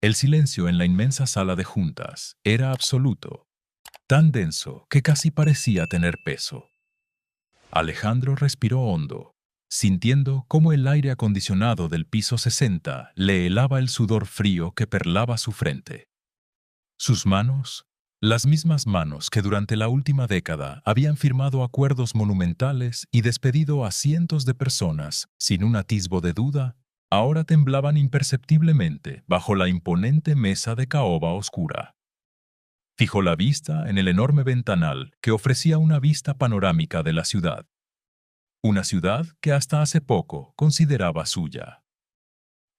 El silencio en la inmensa sala de juntas era absoluto, tan denso que casi parecía tener peso. Alejandro respiró hondo, sintiendo cómo el aire acondicionado del piso 60 le helaba el sudor frío que perlaba su frente. Sus manos, las mismas manos que durante la última década habían firmado acuerdos monumentales y despedido a cientos de personas sin un atisbo de duda, ahora temblaban imperceptiblemente bajo la imponente mesa de caoba oscura. Fijó la vista en el enorme ventanal que ofrecía una vista panorámica de la ciudad. Una ciudad que hasta hace poco consideraba suya.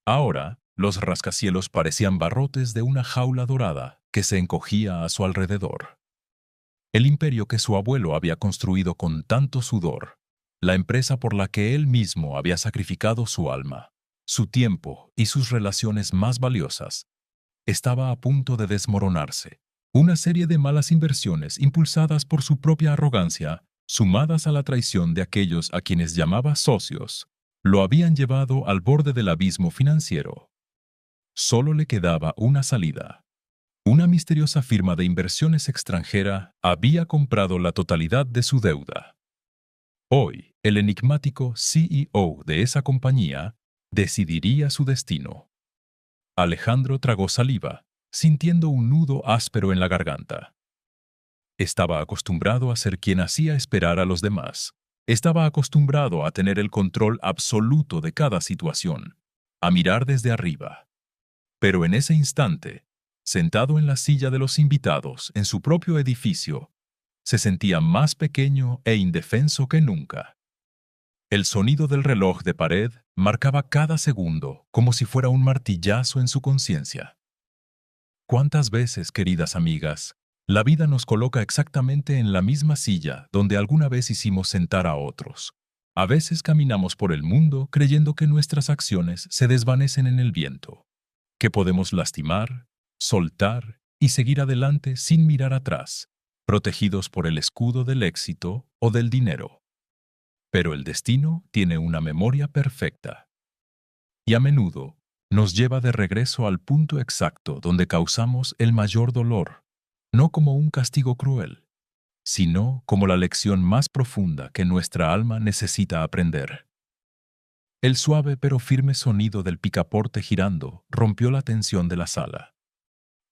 Ahora, los rascacielos parecían barrotes de una jaula dorada que se encogía a su alrededor. El imperio que su abuelo había construido con tanto sudor, la empresa por la que él mismo había sacrificado su alma, su tiempo y sus relaciones más valiosas, estaba a punto de desmoronarse. Una serie de malas inversiones impulsadas por su propia arrogancia, sumadas a la traición de aquellos a quienes llamaba socios, lo habían llevado al borde del abismo financiero. Solo le quedaba una salida. Una misteriosa firma de inversiones extranjera había comprado la totalidad de su deuda. Hoy, el enigmático CEO de esa compañía decidiría su destino. Alejandro tragó saliva, sintiendo un nudo áspero en la garganta. Estaba acostumbrado a ser quien hacía esperar a los demás. Estaba acostumbrado a tener el control absoluto de cada situación, a mirar desde arriba. Pero en ese instante, sentado en la silla de los invitados en su propio edificio, se sentía más pequeño e indefenso que nunca. El sonido del reloj de pared marcaba cada segundo como si fuera un martillazo en su conciencia. ¿Cuántas veces, queridas amigas, la vida nos coloca exactamente en la misma silla donde alguna vez hicimos sentar a otros? A veces caminamos por el mundo creyendo que nuestras acciones se desvanecen en el viento, que podemos lastimar, soltar y seguir adelante sin mirar atrás, protegidos por el escudo del éxito o del dinero. Pero el destino tiene una memoria perfecta y a menudo nos lleva de regreso al punto exacto donde causamos el mayor dolor, no como un castigo cruel, sino como la lección más profunda que nuestra alma necesita aprender. El suave pero firme sonido del picaporte girando rompió la tensión de la sala.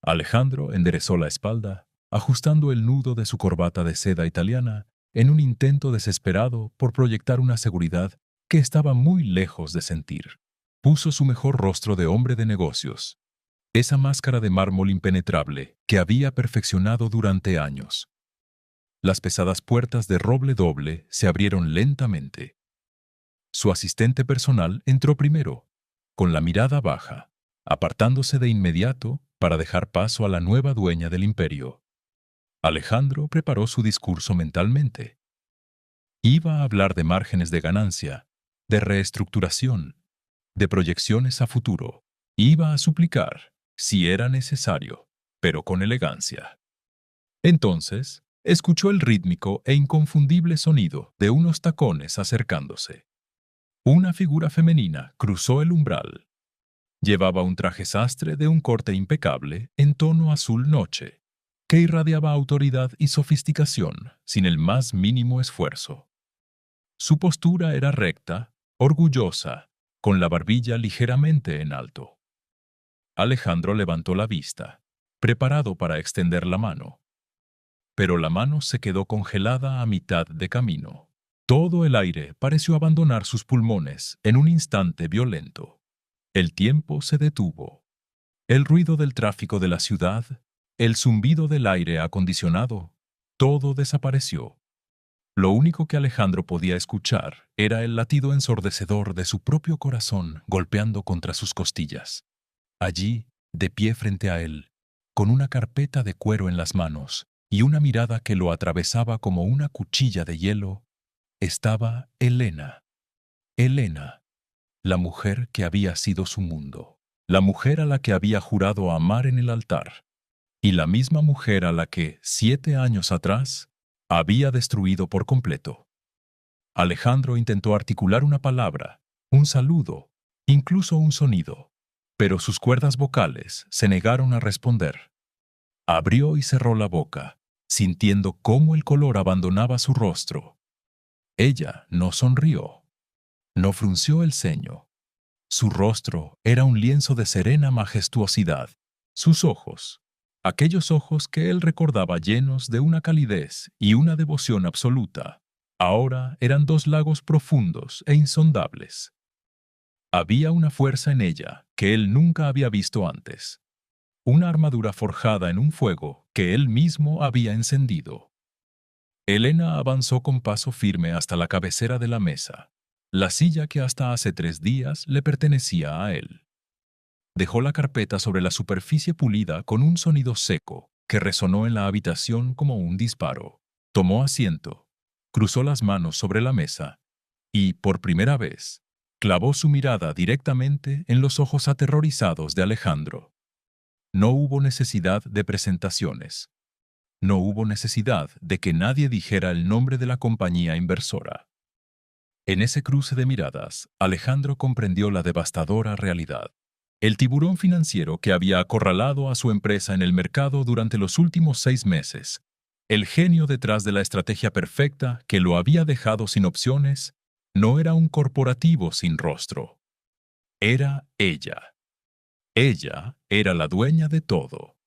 Alejandro enderezó la espalda, ajustando el nudo de su corbata de seda italiana en un intento desesperado por proyectar una seguridad que estaba muy lejos de sentir. Puso su mejor rostro de hombre de negocios, esa máscara de mármol impenetrable que había perfeccionado durante años. Las pesadas puertas de roble doble se abrieron lentamente. Su asistente personal entró primero, con la mirada baja, apartándose de inmediato para dejar paso a la nueva dueña del imperio. Alejandro preparó su discurso mentalmente. Iba a hablar de márgenes de ganancia, de reestructuración, de proyecciones a futuro. Iba a suplicar, si era necesario, pero con elegancia. Entonces, escuchó el rítmico e inconfundible sonido de unos tacones acercándose. Una figura femenina cruzó el umbral. Llevaba un traje sastre de un corte impecable en tono azul noche, que irradiaba autoridad y sofisticación sin el más mínimo esfuerzo. Su postura era recta, orgullosa, con la barbilla ligeramente en alto. Alejandro levantó la vista, preparado para extender la mano. Pero la mano se quedó congelada a mitad de camino. Todo el aire pareció abandonar sus pulmones en un instante violento. El tiempo se detuvo. El ruido del tráfico de la ciudad, el zumbido del aire acondicionado, todo desapareció. Lo único que Alejandro podía escuchar era el latido ensordecedor de su propio corazón golpeando contra sus costillas. Allí, de pie frente a él, con una carpeta de cuero en las manos y una mirada que lo atravesaba como una cuchilla de hielo, estaba Elena. Elena, la mujer que había sido su mundo, la mujer a la que había jurado amar en el altar, y la misma mujer a la que, 7 años atrás, había destruido por completo. Alejandro intentó articular una palabra, un saludo, incluso un sonido, pero sus cuerdas vocales se negaron a responder. Abrió y cerró la boca, sintiendo cómo el color abandonaba su rostro. Ella no sonrió, no frunció el ceño. Su rostro era un lienzo de serena majestuosidad. Sus ojos, aquellos ojos que él recordaba llenos de una calidez y una devoción absoluta, ahora eran dos lagos profundos e insondables. Había una fuerza en ella que él nunca había visto antes, una armadura forjada en un fuego que él mismo había encendido. Elena avanzó con paso firme hasta la cabecera de la mesa, la silla que hasta hace 3 días le pertenecía a él. Dejó la carpeta sobre la superficie pulida con un sonido seco que resonó en la habitación como un disparo. Tomó asiento, cruzó las manos sobre la mesa y, por primera vez, clavó su mirada directamente en los ojos aterrorizados de Alejandro. No hubo necesidad de presentaciones. No hubo necesidad de que nadie dijera el nombre de la compañía inversora. En ese cruce de miradas, Alejandro comprendió la devastadora realidad. El tiburón financiero que había acorralado a su empresa en el mercado durante los últimos 6 meses, el genio detrás de la estrategia perfecta que lo había dejado sin opciones, no era un corporativo sin rostro. Era ella. Ella era la dueña de todo.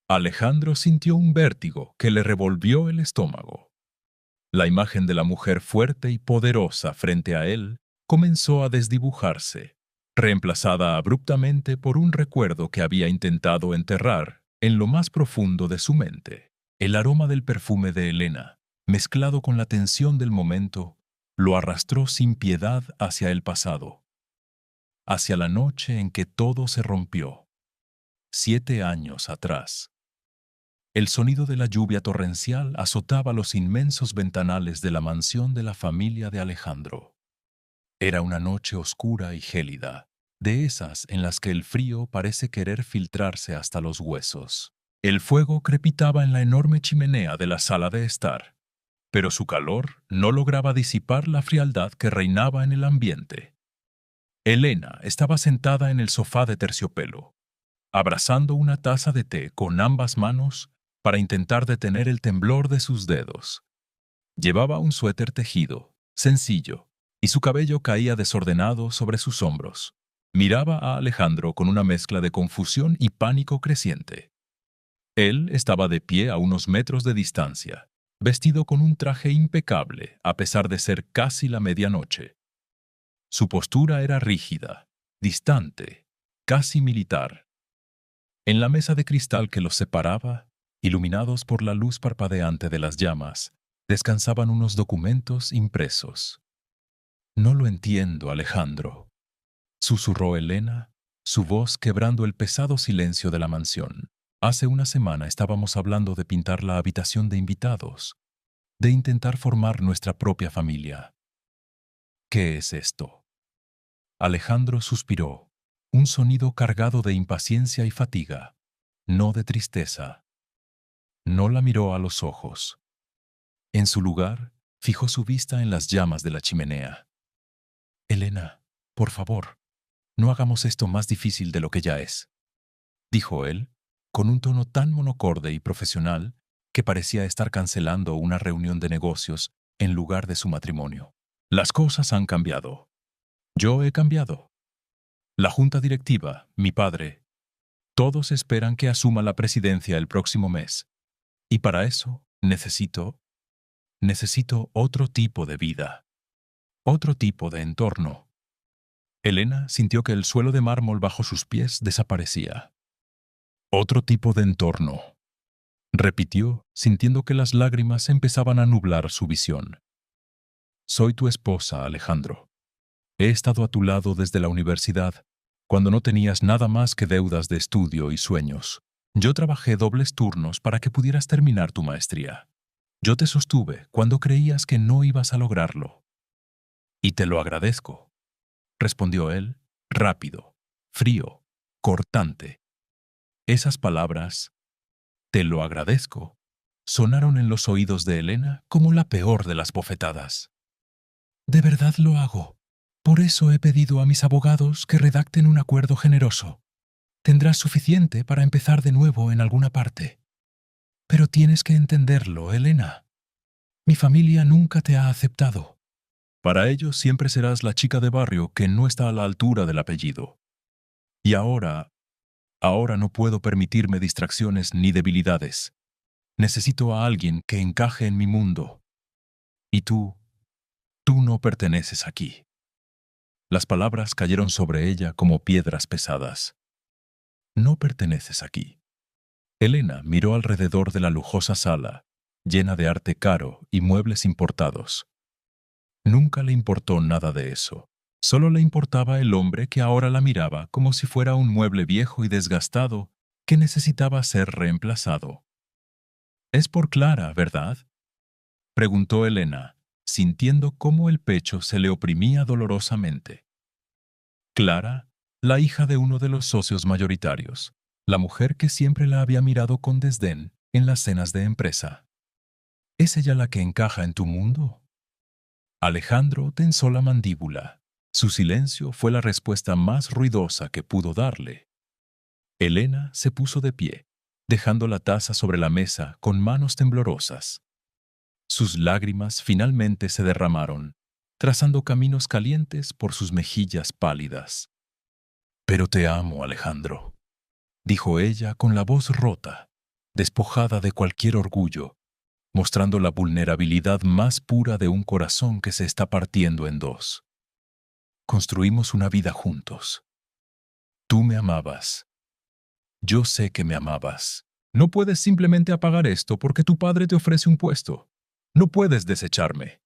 Alejandro sintió un vértigo que le revolvió el estómago. La imagen de la mujer fuerte y poderosa frente a él comenzó a desdibujarse, reemplazada abruptamente por un recuerdo que había intentado enterrar en lo más profundo de su mente. El aroma del perfume de Elena, mezclado con la tensión del momento, lo arrastró sin piedad hacia el pasado, hacia la noche en que todo se rompió, 7 años atrás. El sonido de la lluvia torrencial azotaba los inmensos ventanales de la mansión de la familia de Alejandro. Era una noche oscura y gélida, de esas en las que el frío parece querer filtrarse hasta los huesos. El fuego crepitaba en la enorme chimenea de la sala de estar, pero su calor no lograba disipar la frialdad que reinaba en el ambiente. Elena estaba sentada en el sofá de terciopelo, abrazando una taza de té con ambas manos para intentar detener el temblor de sus dedos. Llevaba un suéter tejido, sencillo, y su cabello caía desordenado sobre sus hombros. Miraba a Alejandro con una mezcla de confusión y pánico creciente. Él estaba de pie a unos metros de distancia, vestido con un traje impecable a pesar de ser casi la medianoche. Su postura era rígida, distante, casi militar. En la mesa de cristal que los separaba, iluminados por la luz parpadeante de las llamas, descansaban unos documentos impresos. «No lo entiendo, Alejandro», susurró Elena, su voz quebrando el pesado silencio de la mansión. «Hace una semana estábamos hablando de pintar la habitación de invitados, de intentar formar nuestra propia familia. ¿Qué es esto?». Alejandro suspiró, un sonido cargado de impaciencia y fatiga, no de tristeza. No la miró a los ojos. En su lugar, fijó su vista en las llamas de la chimenea. «Elena, por favor, no hagamos esto más difícil de lo que ya es», dijo él, con un tono tan monocorde y profesional que parecía estar cancelando una reunión de negocios en lugar de su matrimonio. «Las cosas han cambiado. Yo he cambiado. La junta directiva, mi padre, todos esperan que asuma la presidencia el próximo mes. Y para eso necesito otro tipo de vida, otro tipo de entorno». Elena sintió que el suelo de mármol bajo sus pies desaparecía. «Otro tipo de entorno», repitió, sintiendo que las lágrimas empezaban a nublar su visión. «Soy tu esposa, Alejandro. He estado a tu lado desde la universidad, cuando no tenías nada más que deudas de estudio y sueños. Yo trabajé dobles turnos para que pudieras terminar tu maestría. Yo te sostuve cuando creías que no ibas a lograrlo. Y te lo agradezco», respondió él, rápido, frío, cortante. Esas palabras, «te lo agradezco», sonaron en los oídos de Elena como la peor de las bofetadas. «De verdad lo hago», Por eso he pedido a mis abogados que redacten un acuerdo generoso. Tendrás suficiente para empezar de nuevo en alguna parte. Pero tienes que entenderlo, Elena. Mi familia nunca te ha aceptado. Para ellos siempre serás la chica de barrio que no está a la altura del apellido. Y ahora no puedo permitirme distracciones ni debilidades. Necesito a alguien que encaje en mi mundo. Y tú no perteneces aquí. Las palabras cayeron sobre ella como piedras pesadas. No perteneces aquí. Elena miró alrededor de la lujosa sala, llena de arte caro y muebles importados. Nunca le importó nada de eso. Solo le importaba el hombre que ahora la miraba como si fuera un mueble viejo y desgastado que necesitaba ser reemplazado. «Es por Clara, ¿verdad?», preguntó Elena, sintiendo cómo el pecho se le oprimía dolorosamente. Clara, la hija de uno de los socios mayoritarios, la mujer que siempre la había mirado con desdén en las cenas de empresa. ¿Es ella la que encaja en tu mundo? Alejandro tensó la mandíbula. Su silencio fue la respuesta más ruidosa que pudo darle. Elena se puso de pie, dejando la taza sobre la mesa con manos temblorosas. Sus lágrimas finalmente se derramaron, trazando caminos calientes por sus mejillas pálidas. «Pero te amo, Alejandro», dijo ella con la voz rota, despojada de cualquier orgullo, mostrando la vulnerabilidad más pura de un corazón que se está partiendo en dos. Construimos una vida juntos. Tú me amabas. Yo sé que me amabas. No puedes simplemente apagar esto porque tu padre te ofrece un puesto. No puedes desecharme.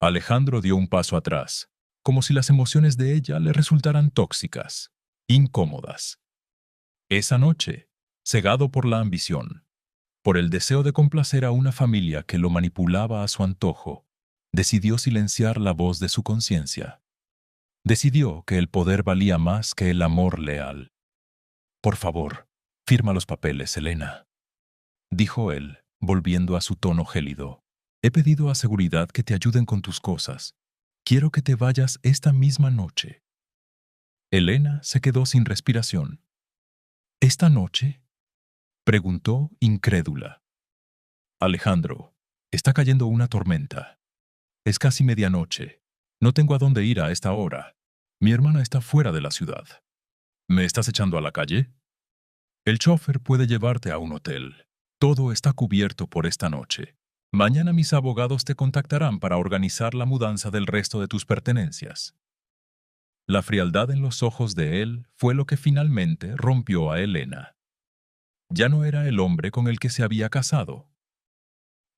Alejandro dio un paso atrás, como si las emociones de ella le resultaran tóxicas, incómodas. Esa noche, cegado por la ambición, por el deseo de complacer a una familia que lo manipulaba a su antojo, decidió silenciar la voz de su conciencia. Decidió que el poder valía más que el amor leal. «Por favor, firma los papeles, Elena», dijo él, volviendo a su tono gélido. «He pedido a seguridad que te ayuden con tus cosas. Quiero que te vayas esta misma noche». Elena se quedó sin respiración. «¿Esta noche?», preguntó incrédula. «Alejandro, está cayendo una tormenta. Es casi medianoche. No tengo a dónde ir a esta hora. Mi hermana está fuera de la ciudad. ¿Me estás echando a la calle? El chofer puede llevarte a un hotel. Todo está cubierto por esta noche. Mañana mis abogados te contactarán para organizar la mudanza del resto de tus pertenencias». La frialdad en los ojos de él fue lo que finalmente rompió a Elena. Ya no era el hombre con el que se había casado.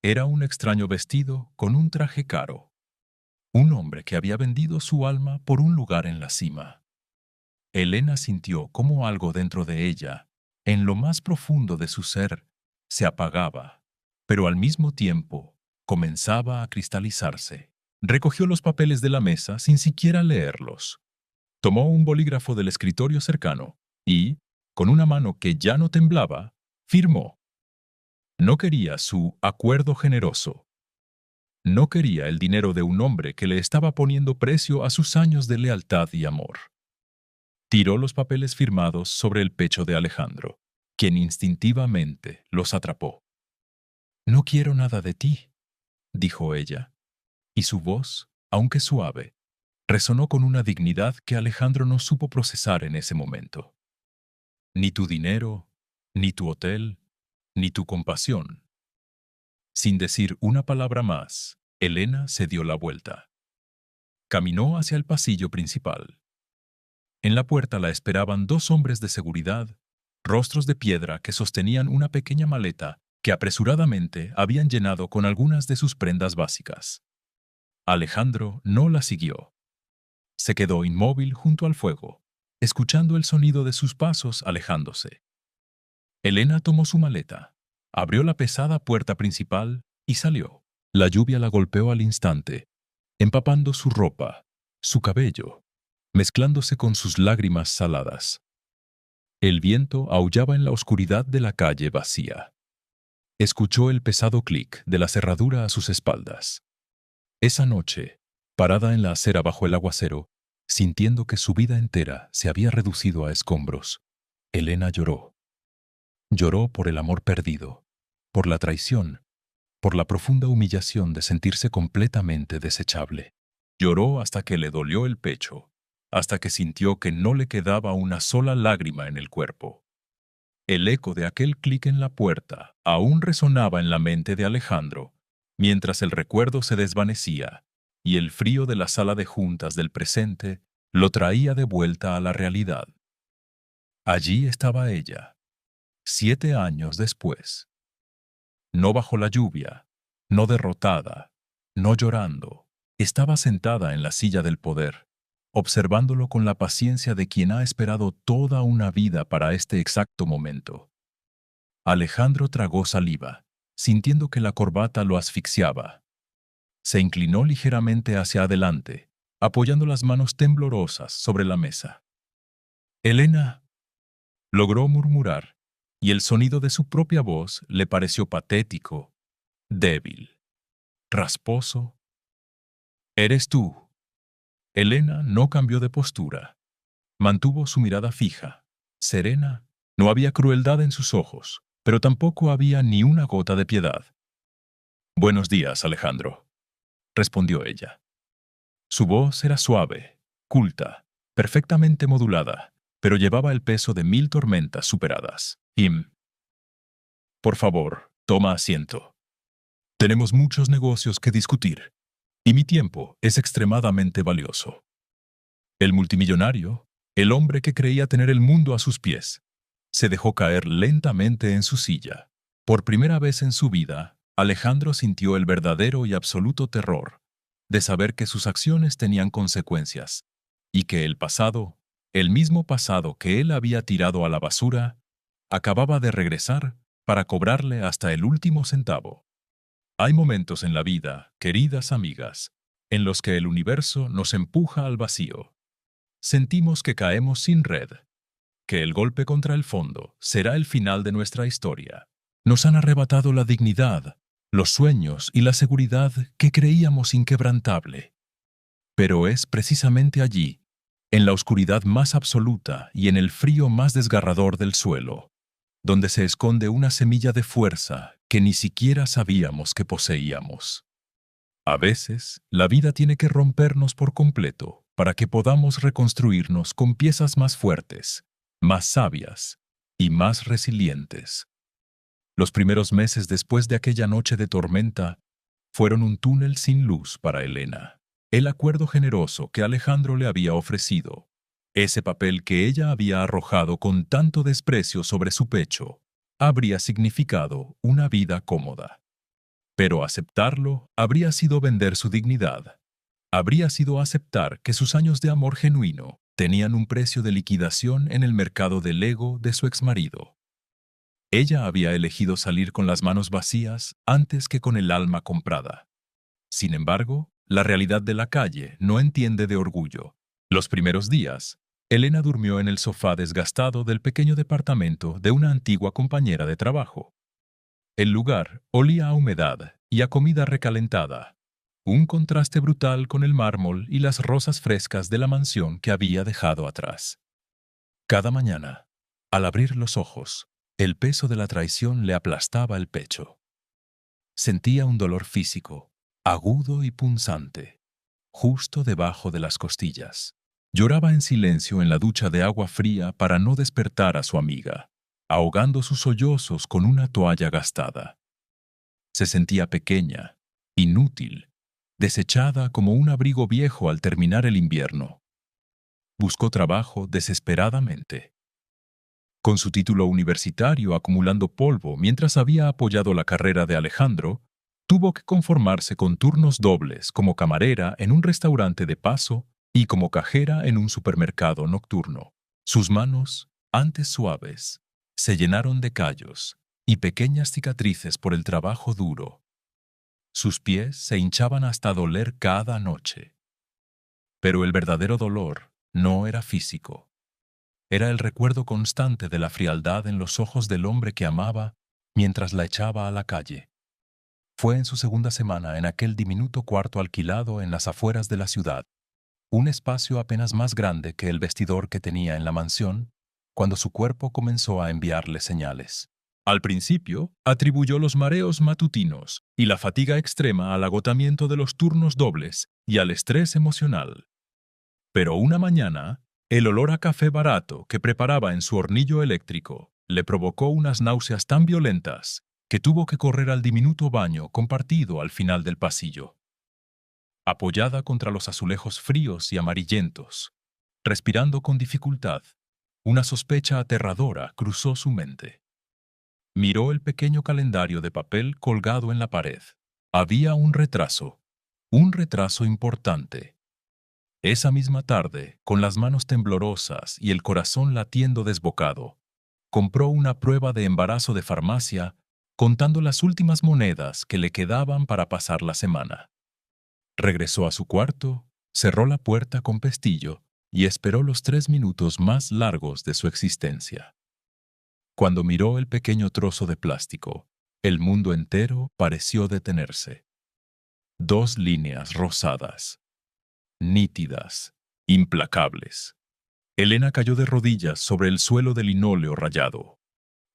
Era un extraño vestido con un traje caro. Un hombre que había vendido su alma por un lugar en la cima. Elena sintió cómo algo dentro de ella, en lo más profundo de su ser, se apagaba, pero al mismo tiempo comenzaba a cristalizarse. Recogió los papeles de la mesa sin siquiera leerlos. Tomó un bolígrafo del escritorio cercano y, con una mano que ya no temblaba, firmó. No quería su acuerdo generoso. No quería el dinero de un hombre que le estaba poniendo precio a sus años de lealtad y amor. Tiró los papeles firmados sobre el pecho de Alejandro, quien instintivamente los atrapó. «No quiero nada de ti», dijo ella, y su voz, aunque suave, resonó con una dignidad que Alejandro no supo procesar en ese momento. «Ni tu dinero, ni tu hotel, ni tu compasión». Sin decir una palabra más, Elena se dio la vuelta. Caminó hacia el pasillo principal. En la puerta la esperaban dos hombres de seguridad, rostros de piedra que sostenían una pequeña maleta que apresuradamente habían llenado con algunas de sus prendas básicas. Alejandro no la siguió. Se quedó inmóvil junto al fuego, escuchando el sonido de sus pasos alejándose. Elena tomó su maleta, abrió la pesada puerta principal y salió. La lluvia la golpeó al instante, empapando su ropa, su cabello, mezclándose con sus lágrimas saladas. El viento aullaba en la oscuridad de la calle vacía. Escuchó el pesado clic de la cerradura a sus espaldas. Esa noche, Parada en la acera bajo el aguacero, sintiendo que su vida entera se había reducido a escombros, Elena lloró. Lloró por el amor perdido, por la traición, por la profunda humillación de sentirse completamente desechable. Lloró hasta que le dolió el pecho, hasta que sintió que no le quedaba una sola lágrima en el cuerpo. El eco de aquel clic en la puerta aún resonaba en la mente de Alejandro, mientras el recuerdo se desvanecía y el frío de la sala de juntas del presente lo traía de vuelta a la realidad. Allí estaba ella, 7 años después. No bajo la lluvia, no derrotada, no llorando. Estaba sentada en la silla del poder, observándolo con la paciencia de quien ha esperado toda una vida para este exacto momento. Alejandro tragó saliva, sintiendo que la corbata lo asfixiaba. Se inclinó ligeramente hacia adelante, apoyando las manos temblorosas sobre la mesa. Elena logró murmurar, y el sonido de su propia voz le pareció patético, débil, rasposo. «Eres tú». Elena no cambió de postura. Mantuvo su mirada fija, serena. No había crueldad en sus ojos, pero tampoco había ni una gota de piedad. «Buenos días, Alejandro», respondió ella. Su voz era suave, culta, perfectamente modulada, pero llevaba el peso de 1000 tormentas superadas. Por favor, toma asiento. Tenemos muchos negocios que discutir, y mi tiempo es extremadamente valioso. El multimillonario, el hombre que creía tener el mundo a sus pies, se dejó caer lentamente en su silla. Por primera vez en su vida, Alejandro sintió el verdadero y absoluto terror de saber que sus acciones tenían consecuencias y que el pasado, el mismo pasado que él había tirado a la basura, acababa de regresar para cobrarle hasta el último centavo. Hay momentos en la vida, queridas amigas, en los que el universo nos empuja al vacío. Sentimos que caemos sin red, que el golpe contra el fondo será el final de nuestra historia. Nos han arrebatado la dignidad, los sueños y la seguridad que creíamos inquebrantable. Pero es precisamente allí, en la oscuridad más absoluta y en el frío más desgarrador del suelo, donde se esconde una semilla de fuerza que ni siquiera sabíamos que poseíamos. A veces, la vida tiene que rompernos por completo para que podamos reconstruirnos con piezas más fuertes, más sabias y más resilientes. Los primeros meses después de aquella noche de tormenta fueron un túnel sin luz para Elena. El acuerdo generoso que Alejandro le había ofrecido, ese papel que ella había arrojado con tanto desprecio sobre su pecho, habría significado una vida cómoda. Pero aceptarlo habría sido vender su dignidad. Habría sido aceptar que sus años de amor genuino tenían un precio de liquidación en el mercado del ego de su exmarido. Ella había elegido salir con las manos vacías antes que con el alma comprada. Sin embargo, la realidad de la calle no entiende de orgullo. Los primeros días, Elena durmió en el sofá desgastado del pequeño departamento de una antigua compañera de trabajo. El lugar olía a humedad y a comida recalentada, un contraste brutal con el mármol y las rosas frescas de la mansión que había dejado atrás. Cada mañana, al abrir los ojos, el peso de la traición le aplastaba el pecho. Sentía un dolor físico, agudo y punzante, justo debajo de las costillas. Lloraba en silencio en la ducha de agua fría para no despertar a su amiga, ahogando sus sollozos con una toalla gastada. Se sentía pequeña, inútil, desechada como un abrigo viejo al terminar el invierno. Buscó trabajo desesperadamente. Con su título universitario acumulando polvo mientras había apoyado la carrera de Alejandro, tuvo que conformarse con turnos dobles como camarera en un restaurante de paso y como cajera en un supermercado nocturno. Sus manos, antes suaves, se llenaron de callos y pequeñas cicatrices por el trabajo duro. Sus pies se hinchaban hasta doler cada noche. Pero el verdadero dolor no era físico. Era el recuerdo constante de la frialdad en los ojos del hombre que amaba mientras la echaba a la calle. Fue en su segunda semana en aquel diminuto cuarto alquilado en las afueras de la ciudad, un espacio apenas más grande que el vestidor que tenía en la mansión, cuando su cuerpo comenzó a enviarle señales. Al principio, atribuyó los mareos matutinos y la fatiga extrema al agotamiento de los turnos dobles y al estrés emocional. Pero una mañana, el olor a café barato que preparaba en su hornillo eléctrico le provocó unas náuseas tan violentas que tuvo que correr al diminuto baño compartido al final del pasillo. Apoyada contra los azulejos fríos y amarillentos, respirando con dificultad, una sospecha aterradora cruzó su mente. Miró el pequeño calendario de papel colgado en la pared. Había un retraso importante. Esa misma tarde, con las manos temblorosas y el corazón latiendo desbocado, compró una prueba de embarazo de farmacia contando las últimas monedas que le quedaban para pasar la semana. Regresó a su cuarto, cerró la puerta con pestillo y esperó los 3 minutos más largos de su existencia. Cuando miró el pequeño trozo de plástico, el mundo entero pareció detenerse. 2 líneas rosadas, nítidas, implacables. Elena cayó de rodillas sobre el suelo de linóleo rayado.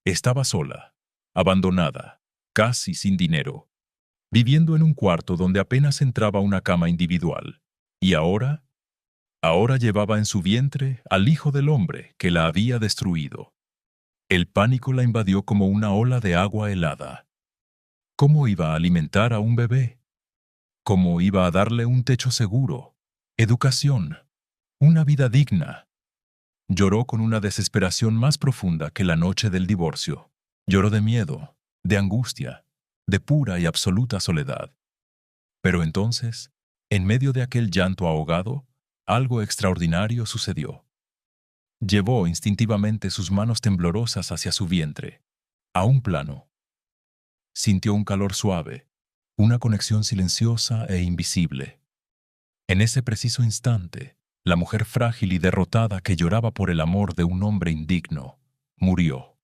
Estaba sola, abandonada, casi sin dinero, viviendo en un cuarto donde apenas entraba una cama individual. Y ahora llevaba en su vientre al hijo del hombre que la había destruido. El pánico la invadió como una ola de agua helada. ¿Cómo iba a alimentar a un bebé? ¿Cómo iba a darle un techo seguro, educación, una vida digna? Lloró con una desesperación más profunda que la noche del divorcio. Lloró de miedo, de angustia, de pura y absoluta soledad. Pero entonces, en medio de aquel llanto ahogado, algo extraordinario sucedió. Llevó instintivamente sus manos temblorosas hacia su vientre, a un plano. Sintió un calor suave, una conexión silenciosa e invisible. En ese preciso instante, la mujer frágil y derrotada que lloraba por el amor de un hombre indigno, murió.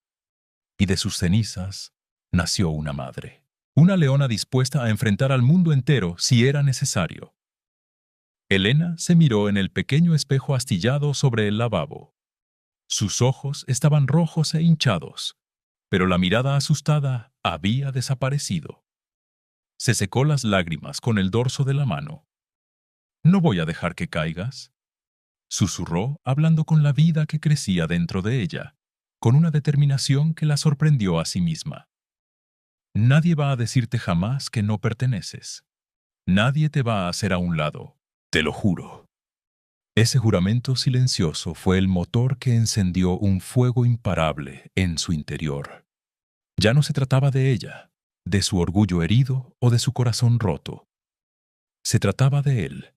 Y de sus cenizas nació una madre. Una leona dispuesta a enfrentar al mundo entero si era necesario. Elena se miró en el pequeño espejo astillado sobre el lavabo. Sus ojos estaban rojos e hinchados, pero la mirada asustada había desaparecido. Se secó las lágrimas con el dorso de la mano. «No voy a dejar que caigas», susurró, hablando con la vida que crecía dentro de ella, con una determinación que la sorprendió a sí misma. «Nadie va a decirte jamás que no perteneces. Nadie te va a hacer a un lado, te lo juro». Ese juramento silencioso fue el motor que encendió un fuego imparable en su interior. Ya no se trataba de ella, de su orgullo herido o de su corazón roto. Se trataba de él,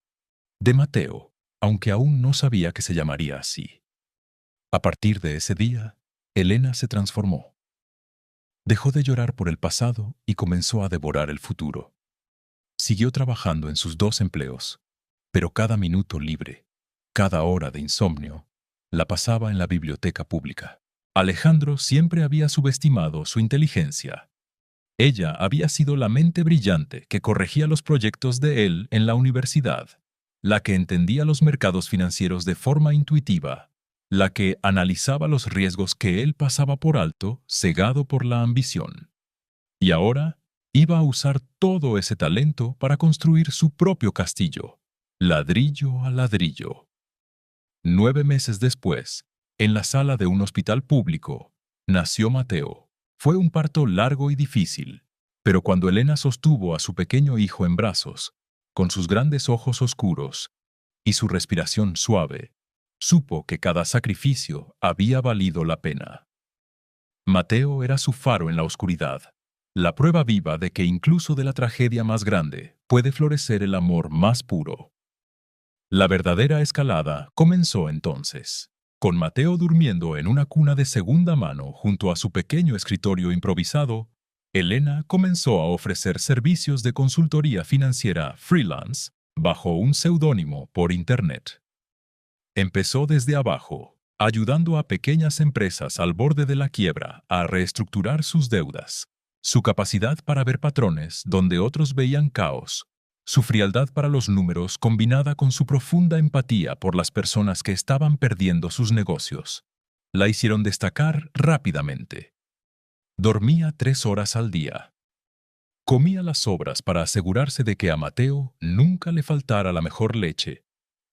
de Mateo, aunque aún no sabía que se llamaría así. A partir de ese día, Elena se transformó. Dejó de llorar por el pasado y comenzó a devorar el futuro. Siguió trabajando en sus 2 empleos, pero cada minuto libre, cada hora de insomnio, la pasaba en la biblioteca pública. Alejandro siempre había subestimado su inteligencia. Ella había sido la mente brillante que corregía los proyectos de él en la universidad, la que entendía los mercados financieros de forma intuitiva, la que analizaba los riesgos que él pasaba por alto, cegado por la ambición. Y ahora iba a usar todo ese talento para construir su propio castillo, ladrillo a ladrillo. 9 meses después, en la sala de un hospital público, nació Mateo. Fue un parto largo y difícil, pero cuando Elena sostuvo a su pequeño hijo en brazos, con sus grandes ojos oscuros y su respiración suave, supo que cada sacrificio había valido la pena. Mateo era su faro en la oscuridad, la prueba viva de que incluso de la tragedia más grande puede florecer el amor más puro. La verdadera escalada comenzó entonces, con Mateo durmiendo en una cuna de segunda mano junto a su pequeño escritorio improvisado. Elena comenzó a ofrecer servicios de consultoría financiera freelance bajo un seudónimo por Internet. Empezó desde abajo, ayudando a pequeñas empresas al borde de la quiebra a reestructurar sus deudas, Su capacidad para ver patrones donde otros veían caos, su frialdad para los números combinada con su profunda empatía por las personas que estaban perdiendo sus negocios, la hicieron destacar rápidamente. Dormía 3 horas al día. Comía las sobras para asegurarse de que a Mateo nunca le faltara la mejor leche,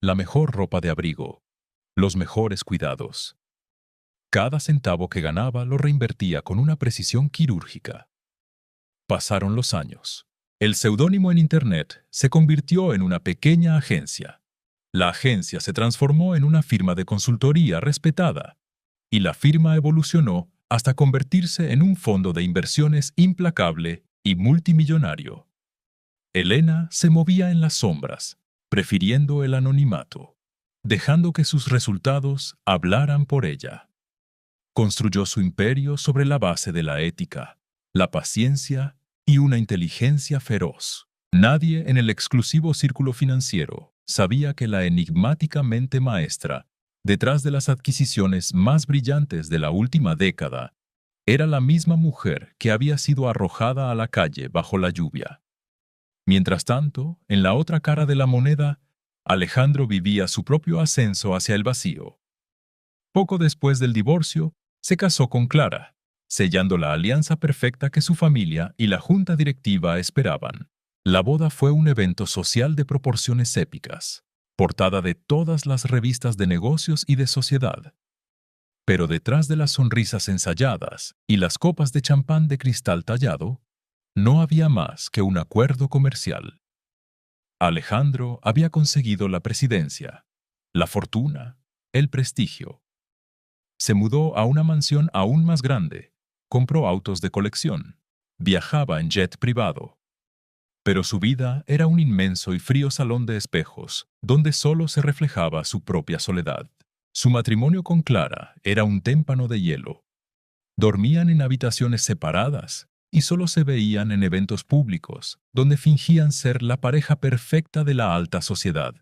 la mejor ropa de abrigo, los mejores cuidados. Cada centavo que ganaba lo reinvertía con una precisión quirúrgica. Pasaron los años. El seudónimo en Internet se convirtió en una pequeña agencia. La agencia se transformó en una firma de consultoría respetada, y la firma evolucionó hasta convertirse en un fondo de inversiones implacable y multimillonario. Elena se movía en las sombras, prefiriendo el anonimato, dejando que sus resultados hablaran por ella. Construyó su imperio sobre la base de la ética, la paciencia y una inteligencia feroz. Nadie en el exclusivo círculo financiero sabía que la enigmática mente maestra, detrás de las adquisiciones más brillantes de la última década, era la misma mujer que había sido arrojada a la calle bajo la lluvia. Mientras tanto, en la otra cara de la moneda, Alejandro vivía su propio ascenso hacia el vacío. Poco después del divorcio, se casó con Clara, sellando la alianza perfecta que su familia y la junta directiva esperaban. La boda fue un evento social de proporciones épicas, portada de todas las revistas de negocios y de sociedad. Pero detrás de las sonrisas ensayadas y las copas de champán de cristal tallado, no había más que un acuerdo comercial. Alejandro había conseguido la presidencia, la fortuna, el prestigio. Se mudó a una mansión aún más grande, compró autos de colección, viajaba en jet privado. Pero su vida era un inmenso y frío salón de espejos, donde solo se reflejaba su propia soledad. Su matrimonio con Clara era un témpano de hielo. Dormían en habitaciones separadas y solo se veían en eventos públicos, donde fingían ser la pareja perfecta de la alta sociedad.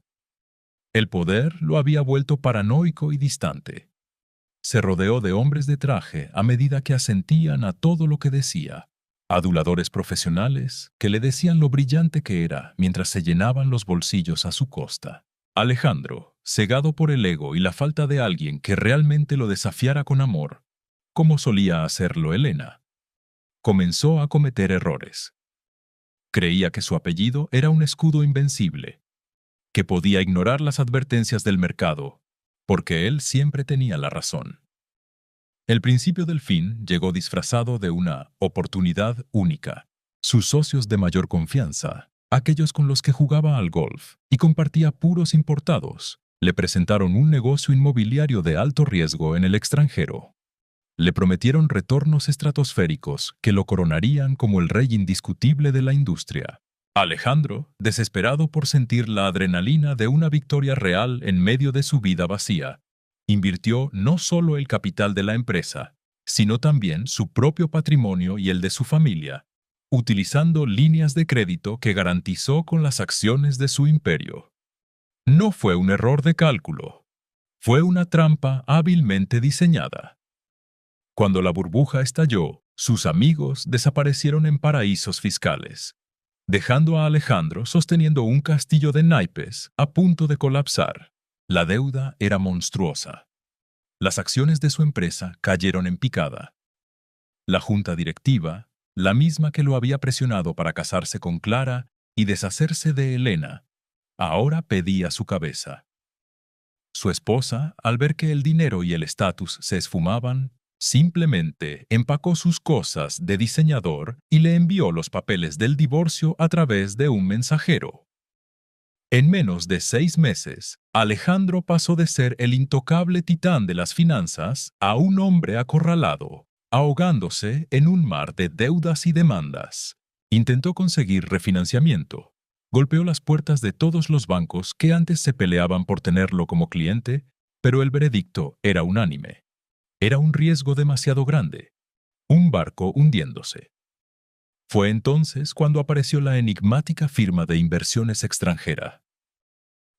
El poder lo había vuelto paranoico y distante. Se rodeó de hombres de traje a medida que asentían a todo lo que decía, aduladores profesionales que le decían lo brillante que era mientras se llenaban los bolsillos a su costa. Alejandro, cegado por el ego y la falta de alguien que realmente lo desafiara con amor, como solía hacerlo Elena, comenzó a cometer errores. Creía que su apellido era un escudo invencible, que podía ignorar las advertencias del mercado, porque él siempre tenía la razón. El principio del fin llegó disfrazado de una oportunidad única. Sus socios de mayor confianza, aquellos con los que jugaba al golf y compartía puros importados, le presentaron un negocio inmobiliario de alto riesgo en el extranjero. Le prometieron retornos estratosféricos que lo coronarían como el rey indiscutible de la industria. Alejandro, desesperado por sentir la adrenalina de una victoria real en medio de su vida vacía, invirtió no solo el capital de la empresa, sino también su propio patrimonio y el de su familia, utilizando líneas de crédito que garantizó con las acciones de su imperio. No fue un error de cálculo, fue una trampa hábilmente diseñada. Cuando la burbuja estalló, sus amigos desaparecieron en paraísos fiscales, dejando a Alejandro sosteniendo un castillo de naipes a punto de colapsar. La deuda era monstruosa. Las acciones de su empresa cayeron en picada. La junta directiva, la misma que lo había presionado para casarse con Clara y deshacerse de Elena, ahora pedía su cabeza. Su esposa, al ver que el dinero y el estatus se esfumaban, simplemente empacó sus cosas de diseñador y le envió los papeles del divorcio a través de un mensajero. En menos de 6 meses, Alejandro pasó de ser el intocable titán de las finanzas a un hombre acorralado, ahogándose en un mar de deudas y demandas. Intentó conseguir refinanciamiento. Golpeó las puertas de todos los bancos que antes se peleaban por tenerlo como cliente, pero el veredicto era unánime. Era un riesgo demasiado grande. Un barco hundiéndose. Fue entonces cuando apareció la enigmática firma de inversiones extranjera.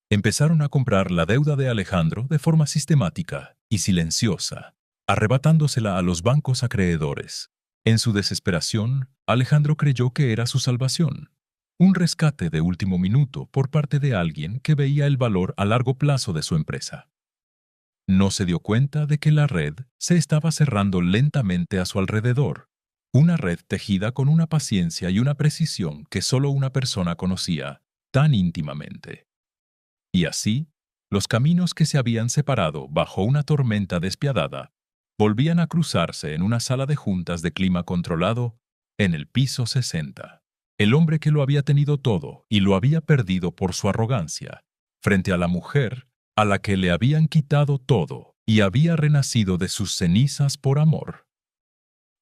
Empezaron a comprar la deuda de Alejandro de forma sistemática y silenciosa, arrebatándosela a los bancos acreedores. En su desesperación, Alejandro creyó que era su salvación, un rescate de último minuto por parte de alguien que veía el valor a largo plazo de su empresa. No se dio cuenta de que la red se estaba cerrando lentamente a su alrededor, una red tejida con una paciencia y una precisión que solo una persona conocía tan íntimamente. Y así, los caminos que se habían separado bajo una tormenta despiadada volvían a cruzarse en una sala de juntas de clima controlado en el piso 60. El hombre que lo había tenido todo y lo había perdido por su arrogancia, frente a la mujer a la que le habían quitado todo y había renacido de sus cenizas por amor.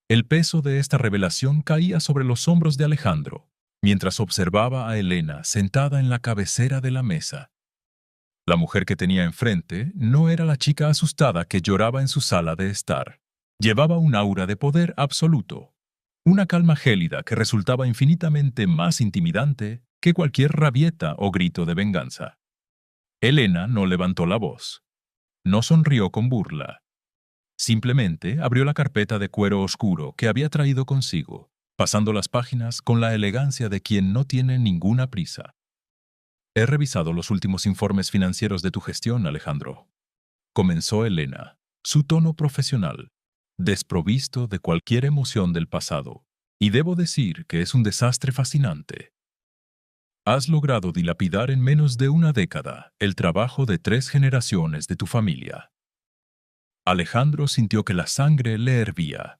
El peso de esta revelación caía sobre los hombros de Alejandro, mientras observaba a Elena sentada en la cabecera de la mesa. La mujer que tenía enfrente no era la chica asustada que lloraba en su sala de estar. Llevaba un aura de poder absoluto, una calma gélida que resultaba infinitamente más intimidante que cualquier rabieta o grito de venganza. Elena no levantó la voz, no sonrió con burla. Simplemente abrió la carpeta de cuero oscuro que había traído consigo, pasando las páginas con la elegancia de quien no tiene ninguna prisa. He revisado los últimos informes financieros de tu gestión, Alejandro. Comenzó Elena, su tono profesional, desprovisto de cualquier emoción del pasado, y debo decir que es un desastre fascinante. Has logrado dilapidar en menos de una década el trabajo de 3 generaciones de tu familia. Alejandro sintió que la sangre le hervía,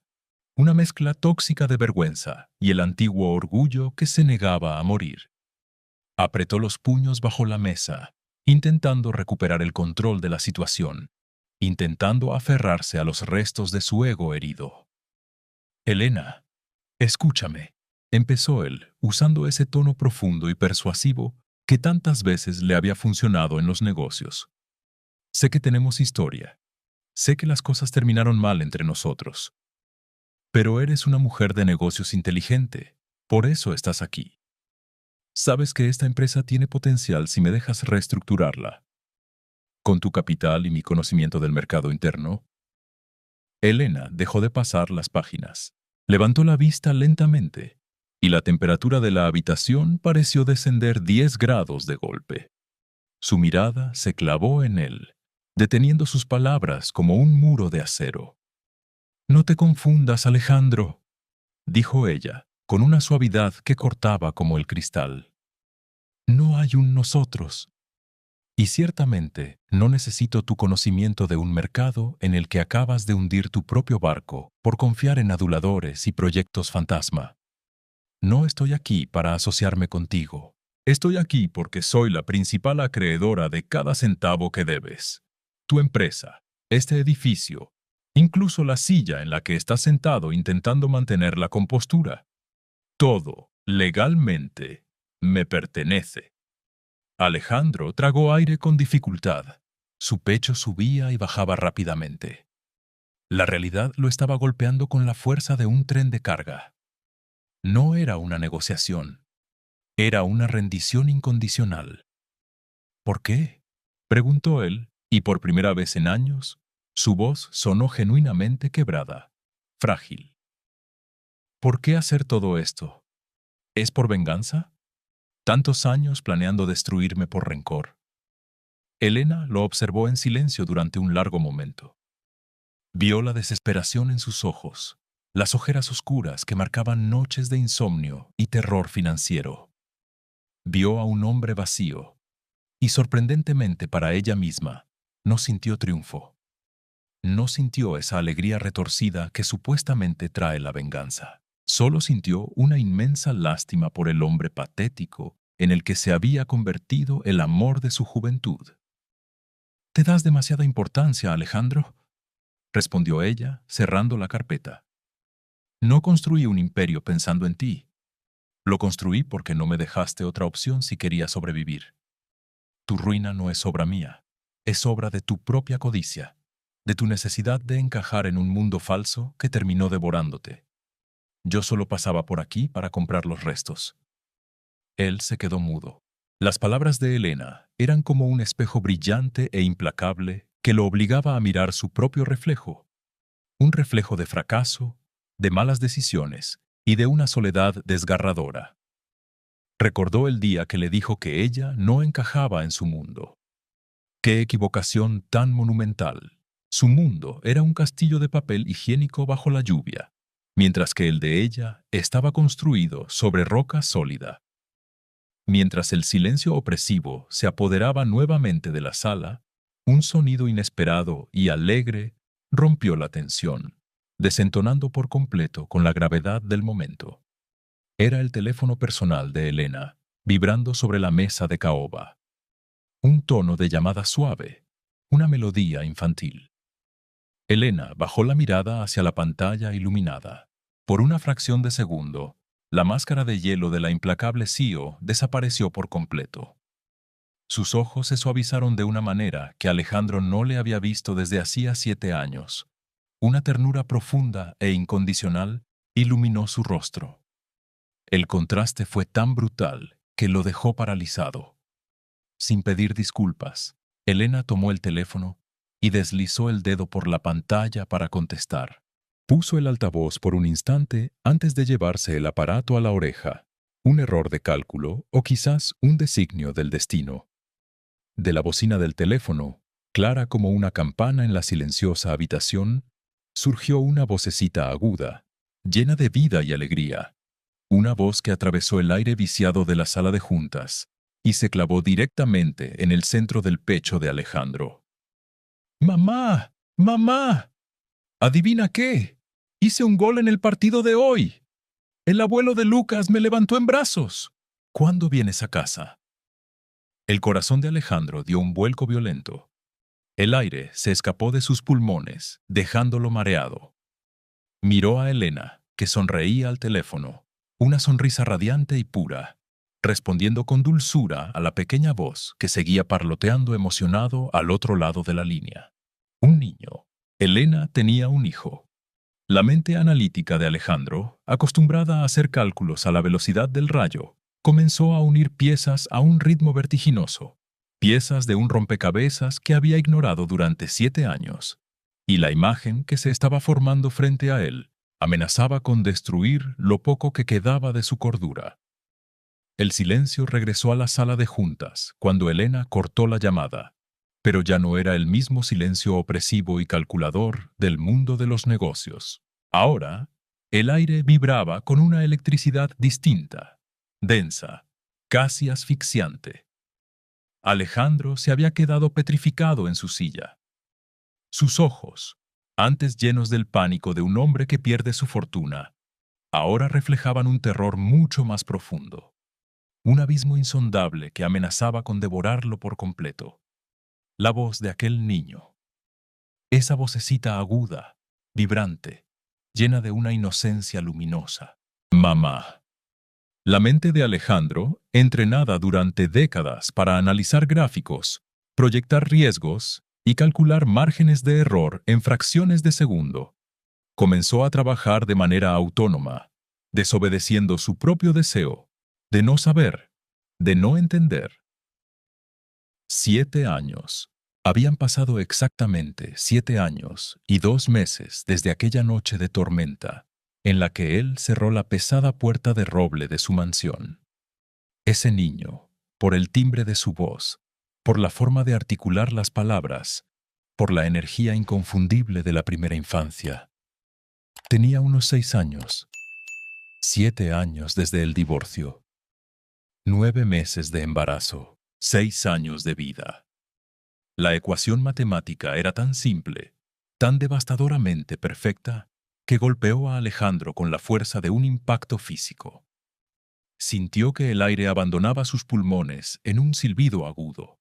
una mezcla tóxica de vergüenza y el antiguo orgullo que se negaba a morir. Apretó los puños bajo la mesa, intentando recuperar el control de la situación, intentando aferrarse a los restos de su ego herido. Elena, escúchame, empezó él, usando ese tono profundo y persuasivo que tantas veces le había funcionado en los negocios. Sé que tenemos historia. Sé que las cosas terminaron mal entre nosotros. Pero eres una mujer de negocios inteligente. Por eso estás aquí. Sabes que esta empresa tiene potencial si me dejas reestructurarla. Con tu capital y mi conocimiento del mercado interno. Elena dejó de pasar las páginas. Levantó la vista lentamente, y la temperatura de la habitación pareció descender 10 grados de golpe. Su mirada se clavó en él, deteniendo sus palabras como un muro de acero. No te confundas, Alejandro, dijo ella, con una suavidad que cortaba como el cristal. No hay un nosotros. Y ciertamente no necesito tu conocimiento de un mercado en el que acabas de hundir tu propio barco por confiar en aduladores y proyectos fantasma. No estoy aquí para asociarme contigo. Estoy aquí porque soy la principal acreedora de cada centavo que debes. Tu empresa, este edificio, incluso la silla en la que estás sentado intentando mantener la compostura. Todo, legalmente, me pertenece. Alejandro tragó aire con dificultad. Su pecho subía y bajaba rápidamente. La realidad lo estaba golpeando con la fuerza de un tren de carga. No era una negociación. Era una rendición incondicional. ¿Por qué?, preguntó él, y por primera vez en años, su voz sonó genuinamente quebrada, frágil. ¿Por qué hacer todo esto? ¿Es por venganza? Tantos años planeando destruirme por rencor. Elena lo observó en silencio durante un largo momento. Vio la desesperación en sus ojos, las ojeras oscuras que marcaban noches de insomnio y terror financiero. Vio a un hombre vacío, y sorprendentemente para ella misma, no sintió triunfo. No sintió esa alegría retorcida que supuestamente trae la venganza. Solo sintió una inmensa lástima por el hombre patético en el que se había convertido el amor de su juventud. «¿Te das demasiada importancia, Alejandro?», respondió ella, cerrando la carpeta. «No construí un imperio pensando en ti. Lo construí porque no me dejaste otra opción si quería sobrevivir. Tu ruina no es obra mía, es obra de tu propia codicia, de tu necesidad de encajar en un mundo falso que terminó devorándote. Yo solo pasaba por aquí para comprar los restos». Él se quedó mudo. Las palabras de Elena eran como un espejo brillante e implacable que lo obligaba a mirar su propio reflejo. Un reflejo de fracaso, de malas decisiones y de una soledad desgarradora. Recordó el día que le dijo que ella no encajaba en su mundo. ¡Qué equivocación tan monumental! Su mundo era un castillo de papel higiénico bajo la lluvia, mientras que el de ella estaba construido sobre roca sólida. Mientras el silencio opresivo se apoderaba nuevamente de la sala, un sonido inesperado y alegre rompió la tensión, desentonando por completo con la gravedad del momento. Era el teléfono personal de Elena, vibrando sobre la mesa de caoba. Un tono de llamada suave, una melodía infantil. Elena bajó la mirada hacia la pantalla iluminada. Por una fracción de segundo, la máscara de hielo de la implacable CEO desapareció por completo. Sus ojos se suavizaron de una manera que Alejandro no le había visto desde hacía 7 años. Una ternura profunda e incondicional iluminó su rostro. El contraste fue tan brutal que lo dejó paralizado. Sin pedir disculpas, Elena tomó el teléfono y deslizó el dedo por la pantalla para contestar. Puso el altavoz por un instante antes de llevarse el aparato a la oreja. Un error de cálculo o quizás un designio del destino. De la bocina del teléfono, clara como una campana en la silenciosa habitación, surgió una vocecita aguda, llena de vida y alegría. Una voz que atravesó el aire viciado de la sala de juntas y se clavó directamente en el centro del pecho de Alejandro. ¡Mamá! ¡Mamá! ¿Adivina qué? Hice un gol en el partido de hoy. El abuelo de Lucas me levantó en brazos. ¿Cuándo vienes a casa? El corazón de Alejandro dio un vuelco violento. El aire se escapó de sus pulmones, dejándolo mareado. Miró a Elena, que sonreía al teléfono, una sonrisa radiante y pura, respondiendo con dulzura a la pequeña voz que seguía parloteando emocionado al otro lado de la línea. Un niño. Elena tenía un hijo. La mente analítica de Alejandro, acostumbrada a hacer cálculos a la velocidad del rayo, comenzó a unir piezas a un ritmo vertiginoso, piezas de un rompecabezas que había ignorado durante 7 años, y la imagen que se estaba formando frente a él amenazaba con destruir lo poco que quedaba de su cordura. El silencio regresó a la sala de juntas cuando Elena cortó la llamada, pero ya no era el mismo silencio opresivo y calculador del mundo de los negocios. Ahora, el aire vibraba con una electricidad distinta, densa, casi asfixiante. Alejandro se había quedado petrificado en su silla. Sus ojos, antes llenos del pánico de un hombre que pierde su fortuna, ahora reflejaban un terror mucho más profundo. Un abismo insondable que amenazaba con devorarlo por completo. La voz de aquel niño. Esa vocecita aguda, vibrante, llena de una inocencia luminosa. Mamá. La mente de Alejandro, entrenada durante décadas para analizar gráficos, proyectar riesgos y calcular márgenes de error en fracciones de segundo, comenzó a trabajar de manera autónoma, desobedeciendo su propio deseo de no saber, de no entender. 7 años. Habían pasado exactamente 7 años y 2 meses desde aquella noche de tormenta en la que él cerró la pesada puerta de roble de su mansión. Ese niño, por el timbre de su voz, por la forma de articular las palabras, por la energía inconfundible de la primera infancia. Tenía unos 6 años, 7 años desde el divorcio, 9 meses de embarazo, 6 años de vida. La ecuación matemática era tan simple, tan devastadoramente perfecta, que golpeó a Alejandro con la fuerza de un impacto físico. Sintió que el aire abandonaba sus pulmones en un silbido agudo.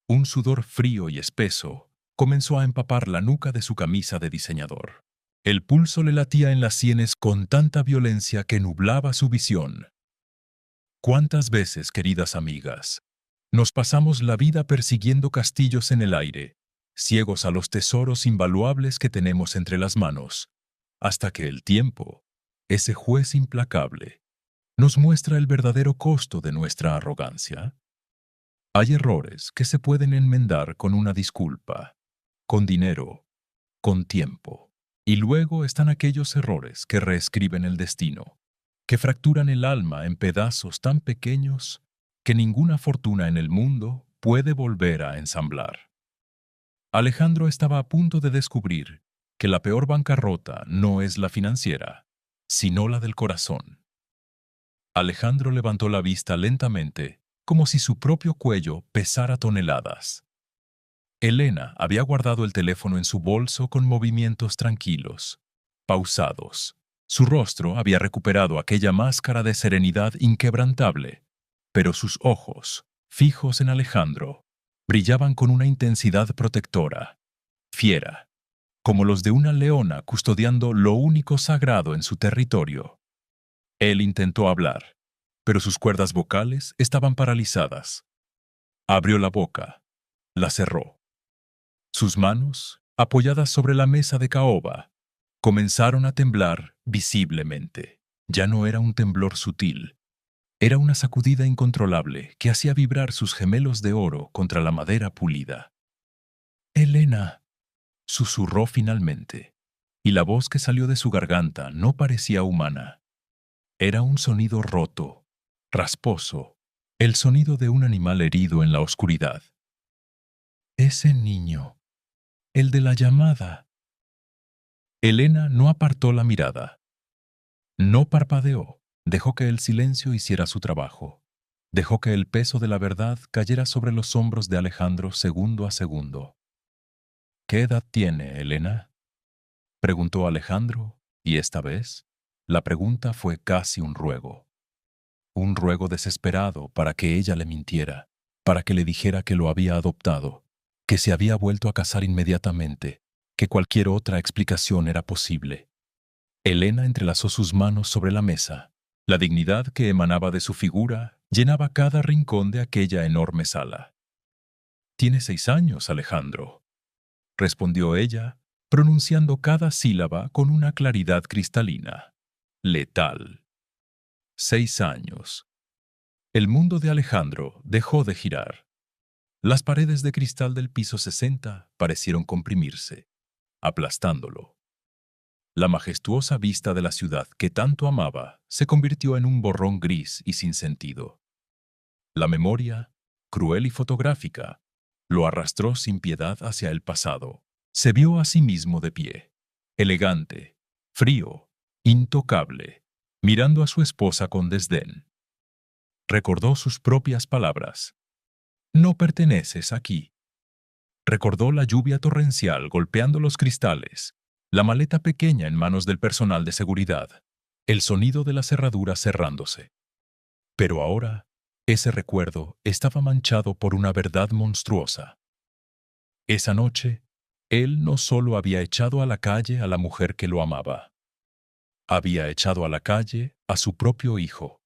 Un sudor frío y espeso comenzó a empapar la nuca de su camisa de diseñador. El pulso le latía en las sienes con tanta violencia que nublaba su visión. ¿Cuántas veces, queridas amigas, nos pasamos la vida persiguiendo castillos en el aire, ciegos a los tesoros invaluables que tenemos entre las manos, hasta que el tiempo, ese juez implacable, nos muestra el verdadero costo de nuestra arrogancia? Hay errores que se pueden enmendar con una disculpa, con dinero, con tiempo. Y luego están aquellos errores que reescriben el destino, que fracturan el alma en pedazos tan pequeños que ninguna fortuna en el mundo puede volver a ensamblar. Alejandro estaba a punto de descubrir que la peor bancarrota no es la financiera, sino la del corazón. Alejandro levantó la vista lentamente, como si su propio cuello pesara toneladas. Elena había guardado el teléfono en su bolso con movimientos tranquilos, pausados. Su rostro había recuperado aquella máscara de serenidad inquebrantable, pero sus ojos, fijos en Alejandro, brillaban con una intensidad protectora, fiera, como los de una leona custodiando lo único sagrado en su territorio. Él intentó hablar, pero sus cuerdas vocales estaban paralizadas. Abrió la boca, la cerró. Sus manos, apoyadas sobre la mesa de caoba, comenzaron a temblar visiblemente. Ya no era un temblor sutil, era una sacudida incontrolable que hacía vibrar sus gemelos de oro contra la madera pulida. «Elena», susurró finalmente, y la voz que salió de su garganta no parecía humana. Era un sonido roto, rasposo, el sonido de un animal herido en la oscuridad. «Ese niño, el de la llamada». Elena no apartó la mirada. No parpadeó. Dejó que el silencio hiciera su trabajo. Dejó que el peso de la verdad cayera sobre los hombros de Alejandro segundo a segundo. «¿Qué edad tiene, Elena?», preguntó Alejandro, y esta vez la pregunta fue casi un ruego desesperado para que ella le mintiera, para que le dijera que lo había adoptado, que se había vuelto a casar inmediatamente, que cualquier otra explicación era posible. Elena entrelazó sus manos sobre la mesa. La dignidad que emanaba de su figura llenaba cada rincón de aquella enorme sala. «Tiene 6 años, Alejandro», respondió ella, pronunciando cada sílaba con una claridad cristalina, letal. 6 años. El mundo de Alejandro dejó de girar. Las paredes de cristal del piso 60 parecieron comprimirse, aplastándolo. La majestuosa vista de la ciudad que tanto amaba se convirtió en un borrón gris y sin sentido. La memoria, cruel y fotográfica, lo arrastró sin piedad hacia el pasado. Se vio a sí mismo de pie, elegante, frío, intocable, mirando a su esposa con desdén. Recordó sus propias palabras. «No perteneces aquí». Recordó la lluvia torrencial golpeando los cristales, la maleta pequeña en manos del personal de seguridad, el sonido de la cerradura cerrándose. Pero ahora, ese recuerdo estaba manchado por una verdad monstruosa. Esa noche, él no solo había echado a la calle a la mujer que lo amaba, había echado a la calle a su propio hijo,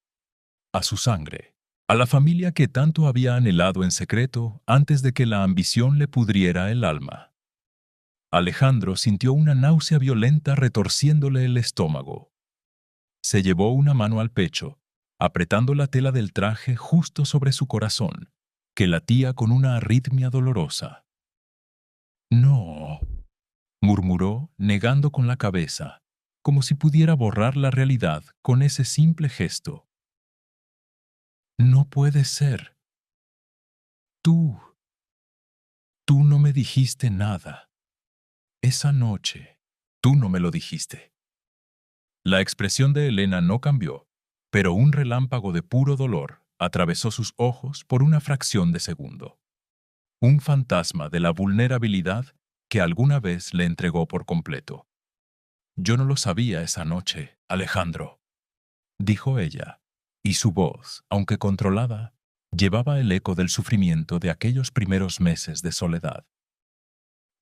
a su sangre, a la familia que tanto había anhelado en secreto antes de que la ambición le pudriera el alma. Alejandro sintió una náusea violenta retorciéndole el estómago. Se llevó una mano al pecho, apretando la tela del traje justo sobre su corazón, que latía con una arritmia dolorosa. «No», murmuró, negando con la cabeza, como si pudiera borrar la realidad con ese simple gesto. «No puede ser. Tú no me dijiste nada. Esa noche, tú no me lo dijiste». La expresión de Elena no cambió, pero un relámpago de puro dolor atravesó sus ojos por una fracción de segundo. Un fantasma de la vulnerabilidad que alguna vez le entregó por completo. «Yo no lo sabía esa noche, Alejandro», dijo ella, y su voz, aunque controlada, llevaba el eco del sufrimiento de aquellos primeros meses de soledad.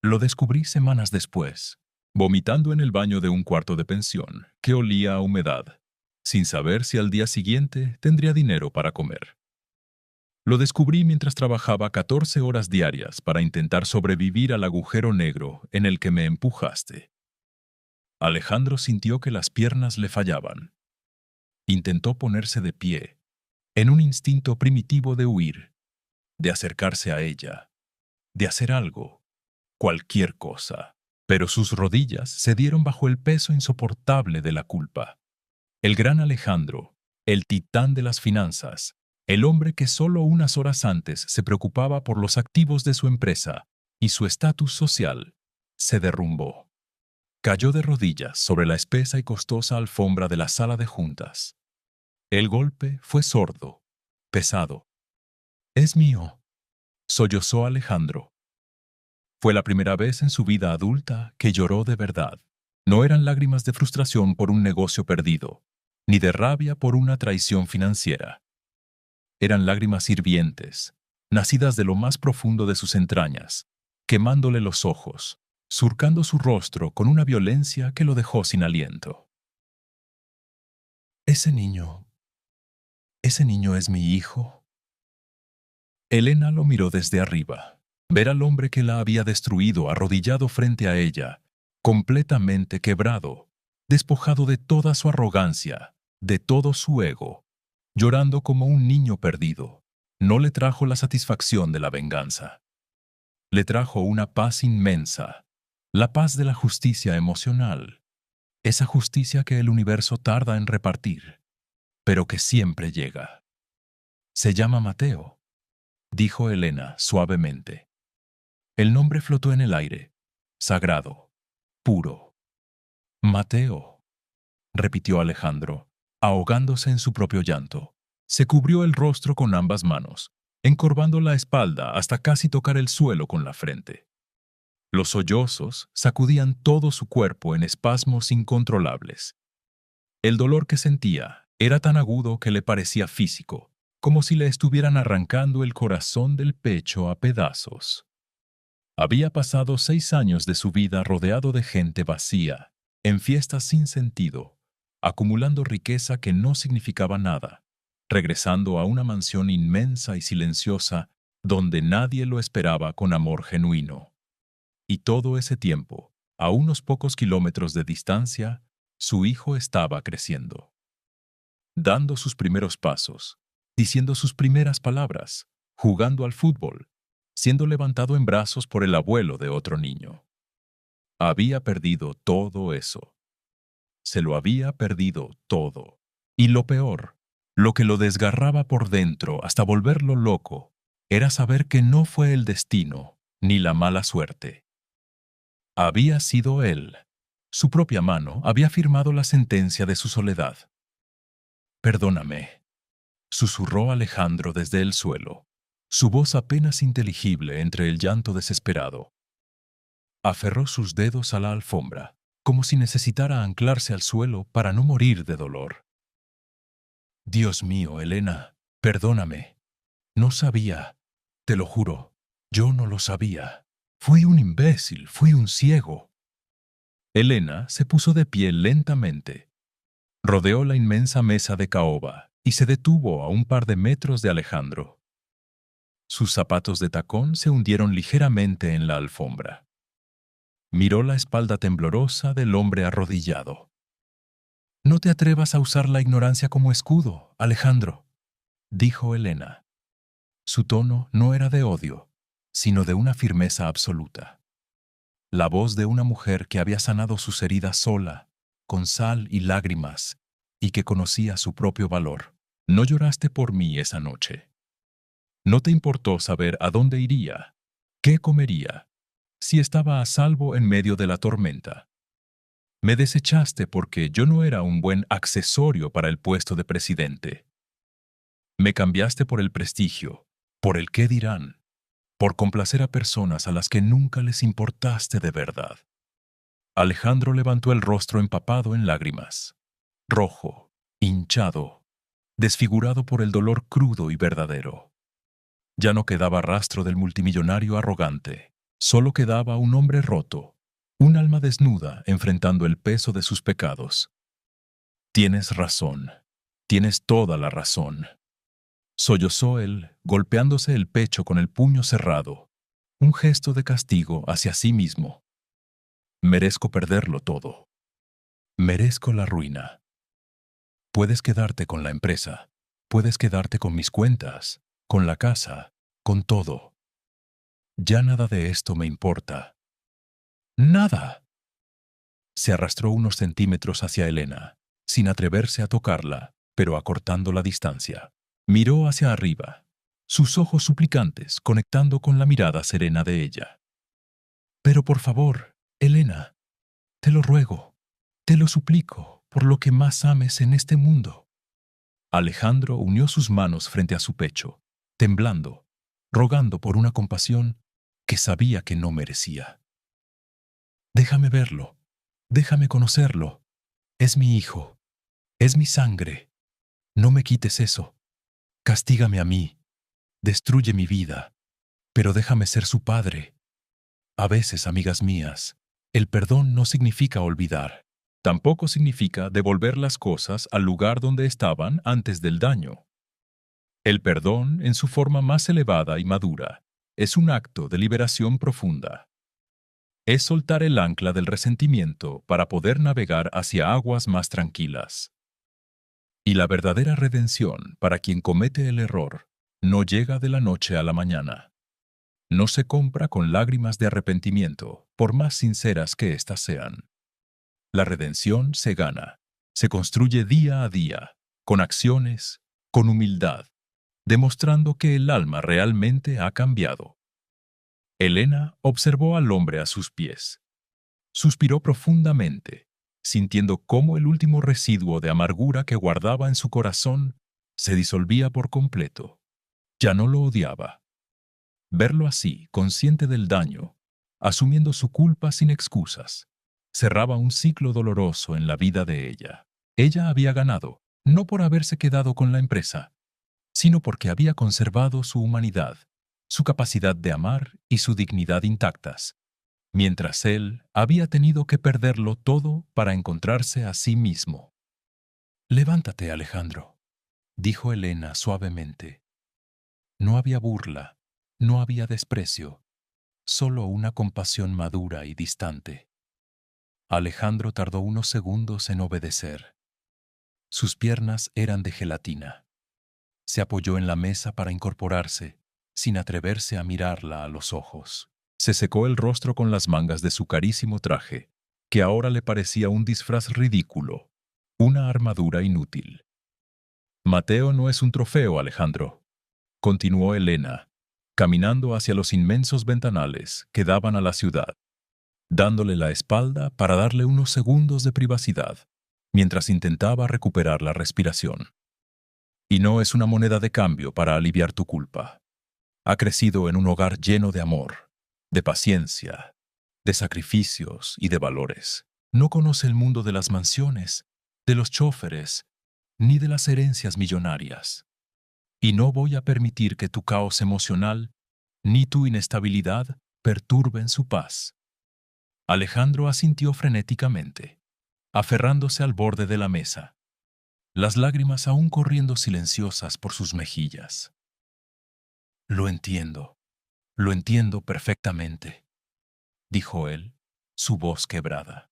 «Lo descubrí semanas después, vomitando en el baño de un cuarto de pensión que olía a humedad, sin saber si al día siguiente tendría dinero para comer. Lo descubrí mientras trabajaba 14 horas diarias para intentar sobrevivir al agujero negro en el que me empujaste». Alejandro sintió que las piernas le fallaban. Intentó ponerse de pie, en un instinto primitivo de huir, de acercarse a ella, de hacer algo, cualquier cosa. Pero sus rodillas cedieron bajo el peso insoportable de la culpa. El gran Alejandro, el titán de las finanzas, el hombre que solo unas horas antes se preocupaba por los activos de su empresa y su estatus social, se derrumbó. Cayó de rodillas sobre la espesa y costosa alfombra de la sala de juntas. El golpe fue sordo, pesado. «Es mío», sollozó Alejandro. Fue la primera vez en su vida adulta que lloró de verdad. No eran lágrimas de frustración por un negocio perdido, ni de rabia por una traición financiera. Eran lágrimas hirvientes, nacidas de lo más profundo de sus entrañas, quemándole los ojos, surcando su rostro con una violencia que lo dejó sin aliento. Ese niño es mi hijo». Elena lo miró desde arriba. Ver al hombre que la había destruido arrodillado frente a ella, completamente quebrado, despojado de toda su arrogancia, de todo su ego, llorando como un niño perdido, no le trajo la satisfacción de la venganza. Le trajo una paz inmensa, la paz de la justicia emocional, esa justicia que el universo tarda en repartir, pero que siempre llega. «Se llama Mateo», dijo Elena suavemente. El nombre flotó en el aire, sagrado, puro. «Mateo», repitió Alejandro, ahogándose en su propio llanto. Se cubrió el rostro con ambas manos, encorvando la espalda hasta casi tocar el suelo con la frente. Los sollozos sacudían todo su cuerpo en espasmos incontrolables. El dolor que sentía era tan agudo que le parecía físico, como si le estuvieran arrancando el corazón del pecho a pedazos. Había pasado 6 años de su vida rodeado de gente vacía, en fiestas sin sentido, acumulando riqueza que no significaba nada, regresando a una mansión inmensa y silenciosa donde nadie lo esperaba con amor genuino. Y todo ese tiempo, a unos pocos kilómetros de distancia, su hijo estaba creciendo, dando sus primeros pasos, diciendo sus primeras palabras, jugando al fútbol, siendo levantado en brazos por el abuelo de otro niño. Había perdido todo eso. Se lo había perdido todo. Y lo peor, lo que lo desgarraba por dentro hasta volverlo loco, era saber que no fue el destino ni la mala suerte. Había sido él. Su propia mano había firmado la sentencia de su soledad. «Perdóname», susurró Alejandro desde el suelo, su voz apenas inteligible entre el llanto desesperado. Aferró sus dedos a la alfombra, como si necesitara anclarse al suelo para no morir de dolor. «Dios mío, Elena, perdóname. No sabía, te lo juro, yo no lo sabía. Fui un imbécil, fui un ciego». Elena se puso de pie lentamente. Rodeó la inmensa mesa de caoba y se detuvo a un par de metros de Alejandro. Sus zapatos de tacón se hundieron ligeramente en la alfombra. Miró la espalda temblorosa del hombre arrodillado. «No te atrevas a usar la ignorancia como escudo, Alejandro», dijo Elena. Su tono no era de odio, sino de una firmeza absoluta. La voz de una mujer que había sanado sus heridas sola, con sal y lágrimas, y que conocía su propio valor. «No lloraste por mí esa noche. No te importó saber a dónde iría, qué comería, si estaba a salvo en medio de la tormenta. Me desechaste porque yo no era un buen accesorio para el puesto de presidente. Me cambiaste por el prestigio, por el qué dirán, por complacer a personas a las que nunca les importaste de verdad». Alejandro levantó el rostro empapado en lágrimas, rojo, hinchado, desfigurado por el dolor crudo y verdadero. Ya no quedaba rastro del multimillonario arrogante, solo quedaba un hombre roto, un alma desnuda enfrentando el peso de sus pecados. «Tienes razón, tienes toda la razón», sollozó él, golpeándose el pecho con el puño cerrado, un gesto de castigo hacia sí mismo. «Merezco perderlo todo. Merezco la ruina. Puedes quedarte con la empresa, puedes quedarte con mis cuentas, con la casa, con todo. Ya nada de esto me importa. Nada. Se arrastró unos centímetros hacia Elena, sin atreverse a tocarla, pero acortando la distancia. Miró hacia arriba, sus ojos suplicantes conectando con la mirada serena de ella. Pero por favor, Elena, te lo ruego, te lo suplico, por lo que más ames en este mundo. Alejandro unió sus manos frente a su pecho, temblando, rogando por una compasión que sabía que no merecía. Déjame verlo, déjame conocerlo. Es mi hijo, es mi sangre. No me quites eso. Castígame a mí, destruye mi vida, pero déjame ser su padre. A veces, amigas mías, el perdón no significa olvidar. Tampoco significa devolver las cosas al lugar donde estaban antes del daño. El perdón, en su forma más elevada y madura, es un acto de liberación profunda. Es soltar el ancla del resentimiento para poder navegar hacia aguas más tranquilas. Y la verdadera redención para quien comete el error no llega de la noche a la mañana. No se compra con lágrimas de arrepentimiento, por más sinceras que éstas sean. La redención se gana, se construye día a día, con acciones, con humildad, demostrando que el alma realmente ha cambiado. Elena observó al hombre a sus pies. Suspiró profundamente, sintiendo cómo el último residuo de amargura que guardaba en su corazón se disolvía por completo. Ya no lo odiaba. Verlo así, consciente del daño, asumiendo su culpa sin excusas, cerraba un ciclo doloroso en la vida de ella. Ella había ganado, no por haberse quedado con la empresa, sino porque había conservado su humanidad, su capacidad de amar y su dignidad intactas, mientras él había tenido que perderlo todo para encontrarse a sí mismo. «Levántate, Alejandro», dijo Elena suavemente. No había burla, no había desprecio, solo una compasión madura y distante. Alejandro tardó unos segundos en obedecer. Sus piernas eran de gelatina. Se apoyó en la mesa para incorporarse, sin atreverse a mirarla a los ojos. Se secó el rostro con las mangas de su carísimo traje, que ahora le parecía un disfraz ridículo, una armadura inútil. «Mateo no es un trofeo, Alejandro», continuó Elena, caminando hacia los inmensos ventanales que daban a la ciudad, dándole la espalda para darle unos segundos de privacidad, mientras intentaba recuperar la respiración. «Y no es una moneda de cambio para aliviar tu culpa. Ha crecido en un hogar lleno de amor, de paciencia, de sacrificios y de valores. No conoce el mundo de las mansiones, de los chóferes, ni de las herencias millonarias. Y no voy a permitir que tu caos emocional ni tu inestabilidad perturben su paz». Alejandro asintió frenéticamente, aferrándose al borde de la mesa, las lágrimas aún corriendo silenciosas por sus mejillas. Lo entiendo perfectamente», dijo él, su voz quebrada.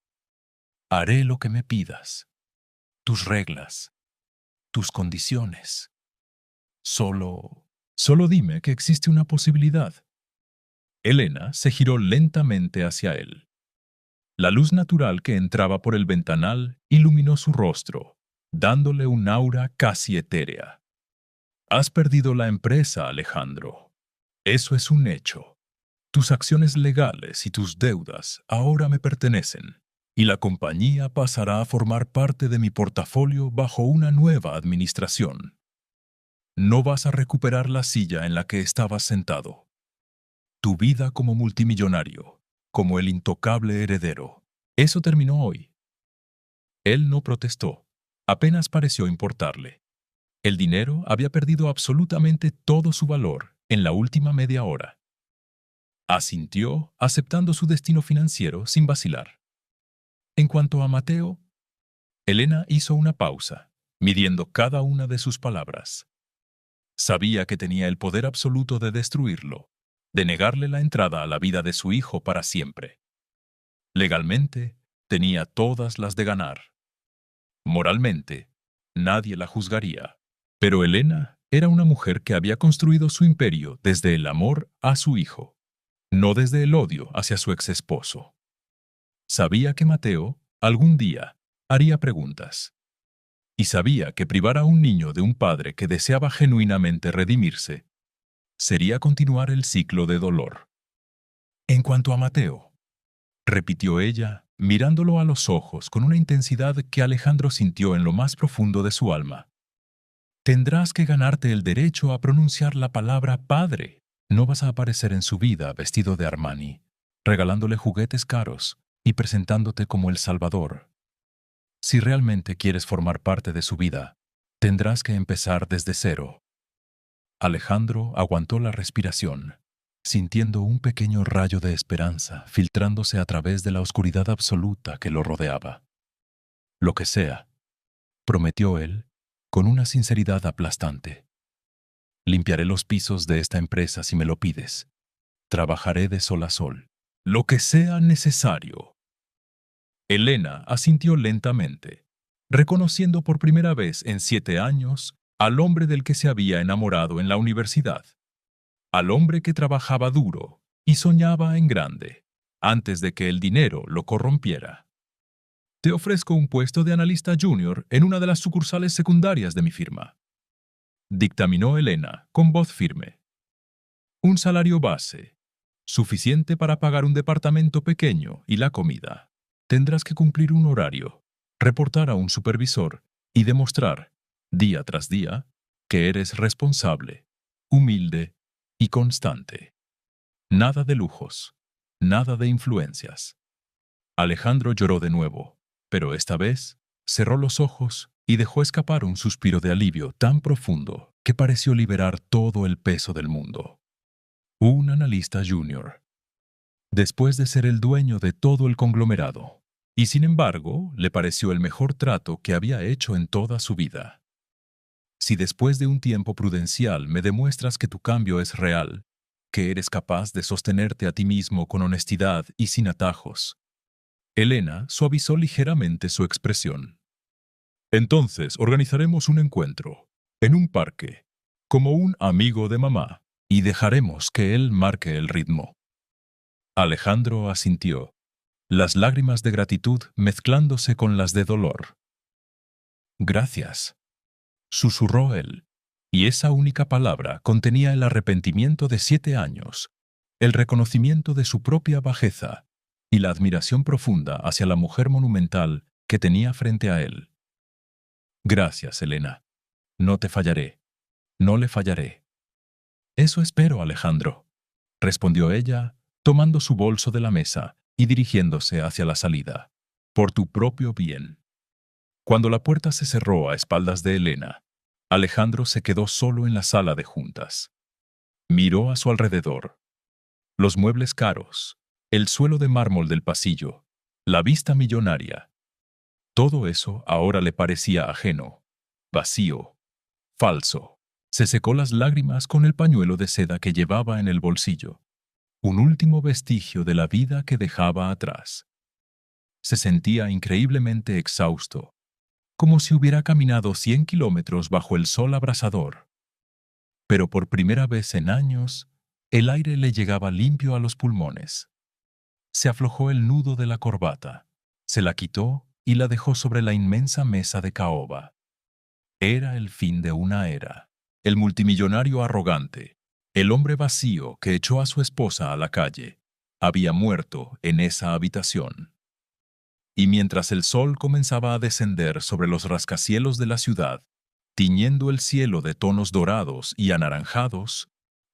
«Haré lo que me pidas, tus reglas, tus condiciones. Solo dime que existe una posibilidad». Elena se giró lentamente hacia él. La luz natural que entraba por el ventanal iluminó su rostro, dándole un aura casi etérea. «Has perdido la empresa, Alejandro. Eso es un hecho. Tus acciones legales y tus deudas ahora me pertenecen, y la compañía pasará a formar parte de mi portafolio bajo una nueva administración. No vas a recuperar la silla en la que estabas sentado. Tu vida como multimillonario, como el intocable heredero, eso terminó hoy». Él no protestó, apenas pareció importarle. El dinero había perdido absolutamente todo su valor en la última media hora. Asintió, aceptando su destino financiero sin vacilar. En cuanto a Mateo, Elena hizo una pausa, midiendo cada una de sus palabras. Sabía que tenía el poder absoluto de destruirlo, de negarle la entrada a la vida de su hijo para siempre. Legalmente, tenía todas las de ganar. Moralmente, nadie la juzgaría. Pero Elena era una mujer que había construido su imperio desde el amor a su hijo, no desde el odio hacia su ex esposo. Sabía que Mateo, algún día, haría preguntas. Y sabía que privar a un niño de un padre que deseaba genuinamente redimirse sería continuar el ciclo de dolor. En cuanto a Mateo, repitió ella, mirándolo a los ojos con una intensidad que Alejandro sintió en lo más profundo de su alma. Tendrás que ganarte el derecho a pronunciar la palabra padre. No vas a aparecer en su vida vestido de Armani, regalándole juguetes caros y presentándote como el Salvador. Si realmente quieres formar parte de su vida, tendrás que empezar desde cero. Alejandro aguantó la respiración, sintiendo un pequeño rayo de esperanza filtrándose a través de la oscuridad absoluta que lo rodeaba. Lo que sea, prometió él, con una sinceridad aplastante. Limpiaré los pisos de esta empresa si me lo pides. Trabajaré de sol a sol. Lo que sea necesario. Elena asintió lentamente, reconociendo por primera vez en 7 años al hombre del que se había enamorado en la universidad. Al hombre que trabajaba duro y soñaba en grande, antes de que el dinero lo corrompiera. Te ofrezco un puesto de analista junior en una de las sucursales secundarias de mi firma, dictaminó Elena con voz firme. Un salario base, suficiente para pagar un departamento pequeño y la comida. Tendrás que cumplir un horario, reportar a un supervisor y demostrar, día tras día, que eres responsable, humilde y constante. Nada de lujos, nada de influencias. Alejandro lloró de nuevo, pero esta vez cerró los ojos y dejó escapar un suspiro de alivio tan profundo que pareció liberar todo el peso del mundo. Un analista junior. Después de ser el dueño de todo el conglomerado, y sin embargo le pareció el mejor trato que había hecho en toda su vida. Si después de un tiempo prudencial me demuestras que tu cambio es real, que eres capaz de sostenerte a ti mismo con honestidad y sin atajos. Elena suavizó ligeramente su expresión. Entonces organizaremos un encuentro, en un parque, como un amigo de mamá, y dejaremos que él marque el ritmo. Alejandro asintió, las lágrimas de gratitud mezclándose con las de dolor. Gracias, susurró él, y esa única palabra contenía el arrepentimiento de 7 años, el reconocimiento de su propia bajeza y la admiración profunda hacia la mujer monumental que tenía frente a él. Gracias, Elena. No te fallaré. No le fallaré. Eso espero, Alejandro, respondió ella, tomando su bolso de la mesa y dirigiéndose hacia la salida. Por tu propio bien. Cuando la puerta se cerró a espaldas de Elena, Alejandro se quedó solo en la sala de juntas. Miró a su alrededor. Los muebles caros, el suelo de mármol del pasillo, la vista millonaria. Todo eso ahora le parecía ajeno, vacío, falso. Se secó las lágrimas con el pañuelo de seda que llevaba en el bolsillo. Un último vestigio de la vida que dejaba atrás. Se sentía increíblemente exhausto, como si hubiera caminado 100 kilómetros bajo el sol abrasador. Pero por primera vez en años, el aire le llegaba limpio a los pulmones. Se aflojó el nudo de la corbata, se la quitó y la dejó sobre la inmensa mesa de caoba. Era el fin de una era. El multimillonario arrogante, el hombre vacío que echó a su esposa a la calle, había muerto en esa habitación. Y mientras el sol comenzaba a descender sobre los rascacielos de la ciudad, tiñendo el cielo de tonos dorados y anaranjados,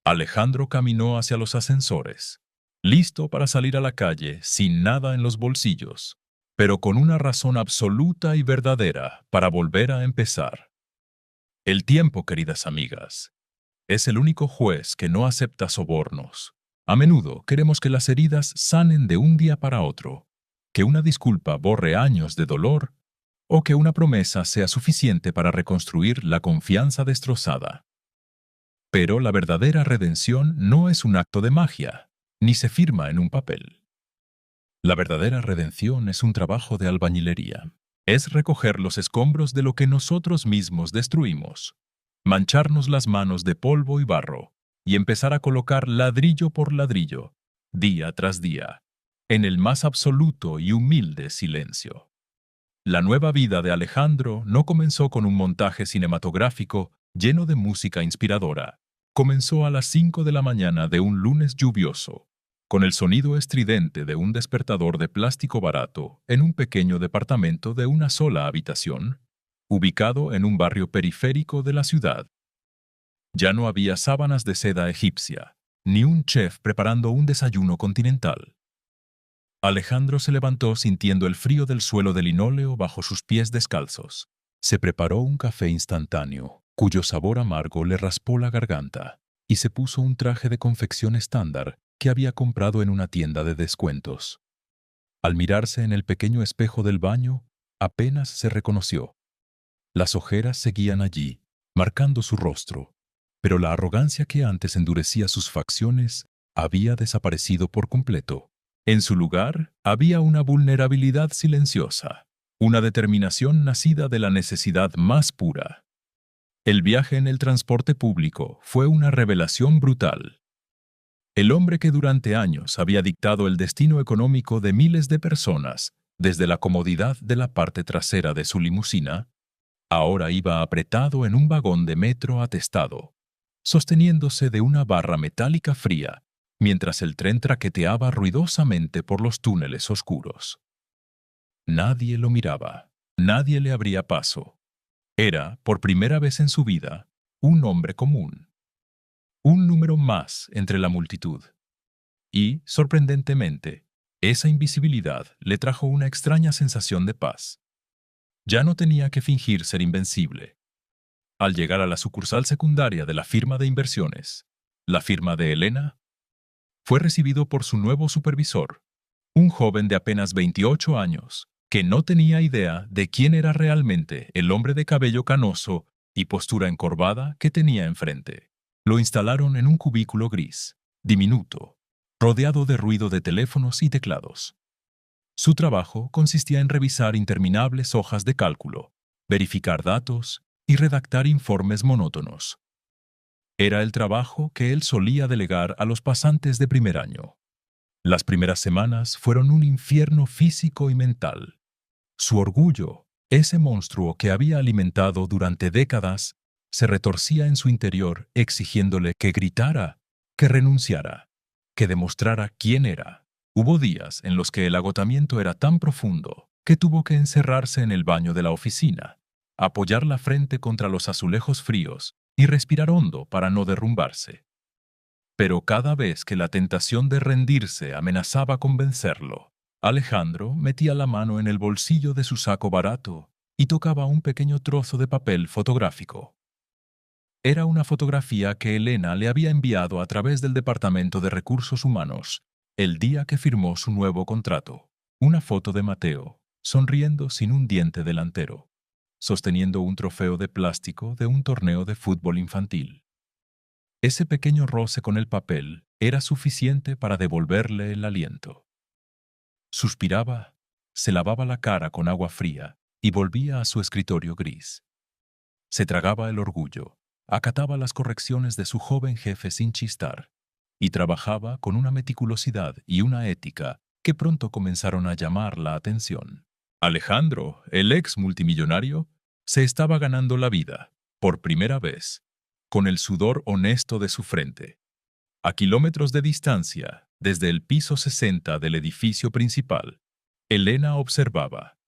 Alejandro caminó hacia los ascensores, listo para salir a la calle sin nada en los bolsillos, pero con una razón absoluta y verdadera para volver a empezar. El tiempo, queridas amigas, es el único juez que no acepta sobornos. A menudo queremos que las heridas sanen de un día para otro, que una disculpa borre años de dolor o que una promesa sea suficiente para reconstruir la confianza destrozada. Pero la verdadera redención no es un acto de magia, ni se firma en un papel. La verdadera redención es un trabajo de albañilería. Es recoger los escombros de lo que nosotros mismos destruimos, mancharnos las manos de polvo y barro y empezar a colocar ladrillo por ladrillo, día tras día, en el más absoluto y humilde silencio. La nueva vida de Alejandro no comenzó con un montaje cinematográfico lleno de música inspiradora. Comenzó a las 5 de la mañana de un lunes lluvioso, con el sonido estridente de un despertador de plástico barato en un pequeño departamento de una sola habitación, ubicado en un barrio periférico de la ciudad. Ya no había sábanas de seda egipcia, ni un chef preparando un desayuno continental. Alejandro se levantó sintiendo el frío del suelo de linóleo bajo sus pies descalzos. Se preparó un café instantáneo, cuyo sabor amargo le raspó la garganta, y se puso un traje de confección estándar que había comprado en una tienda de descuentos. Al mirarse en el pequeño espejo del baño, apenas se reconoció. Las ojeras seguían allí, marcando su rostro, pero la arrogancia que antes endurecía sus facciones había desaparecido por completo. En su lugar había una vulnerabilidad silenciosa, una determinación nacida de la necesidad más pura. El viaje en el transporte público fue una revelación brutal. El hombre que durante años había dictado el destino económico de miles de personas desde la comodidad de la parte trasera de su limusina, ahora iba apretado en un vagón de metro atestado, sosteniéndose de una barra metálica fría, mientras el tren traqueteaba ruidosamente por los túneles oscuros. Nadie lo miraba, nadie le abría paso. Era, por primera vez en su vida, un hombre común, un número más entre la multitud. Y, sorprendentemente, esa invisibilidad le trajo una extraña sensación de paz. Ya no tenía que fingir ser invencible. Al llegar a la sucursal secundaria de la firma de inversiones, la firma de Elena, fue recibido por su nuevo supervisor, un joven de apenas 28 años, que no tenía idea de quién era realmente el hombre de cabello canoso y postura encorvada que tenía enfrente. Lo instalaron en un cubículo gris, diminuto, rodeado de ruido de teléfonos y teclados. Su trabajo consistía en revisar interminables hojas de cálculo, verificar datos y redactar informes monótonos. Era el trabajo que él solía delegar a los pasantes de primer año. Las primeras semanas fueron un infierno físico y mental. Su orgullo, ese monstruo que había alimentado durante décadas, se retorcía en su interior exigiéndole que gritara, que renunciara, que demostrara quién era. Hubo días en los que el agotamiento era tan profundo que tuvo que encerrarse en el baño de la oficina, apoyar la frente contra los azulejos fríos y respirar hondo para no derrumbarse. Pero cada vez que la tentación de rendirse amenazaba con vencerlo, Alejandro metía la mano en el bolsillo de su saco barato y tocaba un pequeño trozo de papel fotográfico. Era una fotografía que Elena le había enviado a través del Departamento de Recursos Humanos el día que firmó su nuevo contrato. Una foto de Mateo, sonriendo sin un diente delantero, sosteniendo un trofeo de plástico de un torneo de fútbol infantil. Ese pequeño roce con el papel era suficiente para devolverle el aliento. Suspiraba, se lavaba la cara con agua fría y volvía a su escritorio gris. Se tragaba el orgullo, acataba las correcciones de su joven jefe sin chistar, y trabajaba con una meticulosidad y una ética que pronto comenzaron a llamar la atención. Alejandro, el ex multimillonario, se estaba ganando la vida, por primera vez, con el sudor honesto de su frente. A kilómetros de distancia, desde el piso 60 del edificio principal, Elena observaba.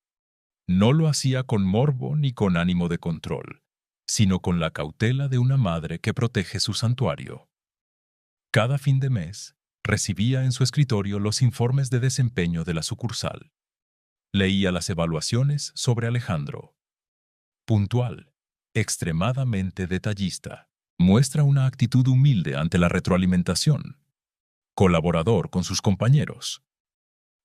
No lo hacía con morbo ni con ánimo de control, sino con la cautela de una madre que protege su santuario. Cada fin de mes, recibía en su escritorio los informes de desempeño de la sucursal. Leía las evaluaciones sobre Alejandro. Puntual, extremadamente detallista. Muestra una actitud humilde ante la retroalimentación. Colaborador con sus compañeros.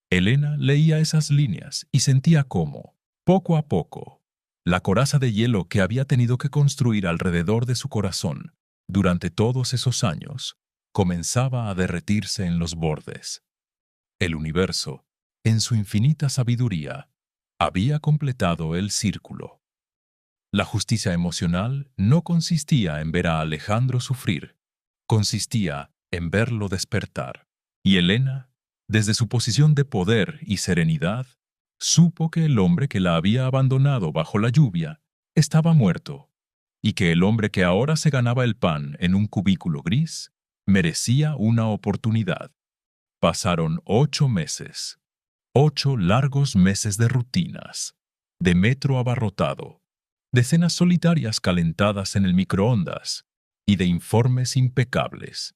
Elena leía esas líneas y sentía cómo, poco a poco, la coraza de hielo que había tenido que construir alrededor de su corazón durante todos esos años comenzaba a derretirse en los bordes. El universo, en su infinita sabiduría, había completado el círculo. La justicia emocional no consistía en ver a Alejandro sufrir, consistía en verlo despertar. Y Elena, Desde su posición de poder y serenidad, supo que el hombre que la había abandonado bajo la lluvia estaba muerto, y que el hombre que ahora se ganaba el pan en un cubículo gris merecía una oportunidad. Pasaron 8 meses, 8 largos meses de rutinas, de metro abarrotado, de cenas solitarias calentadas en el microondas y de informes impecables.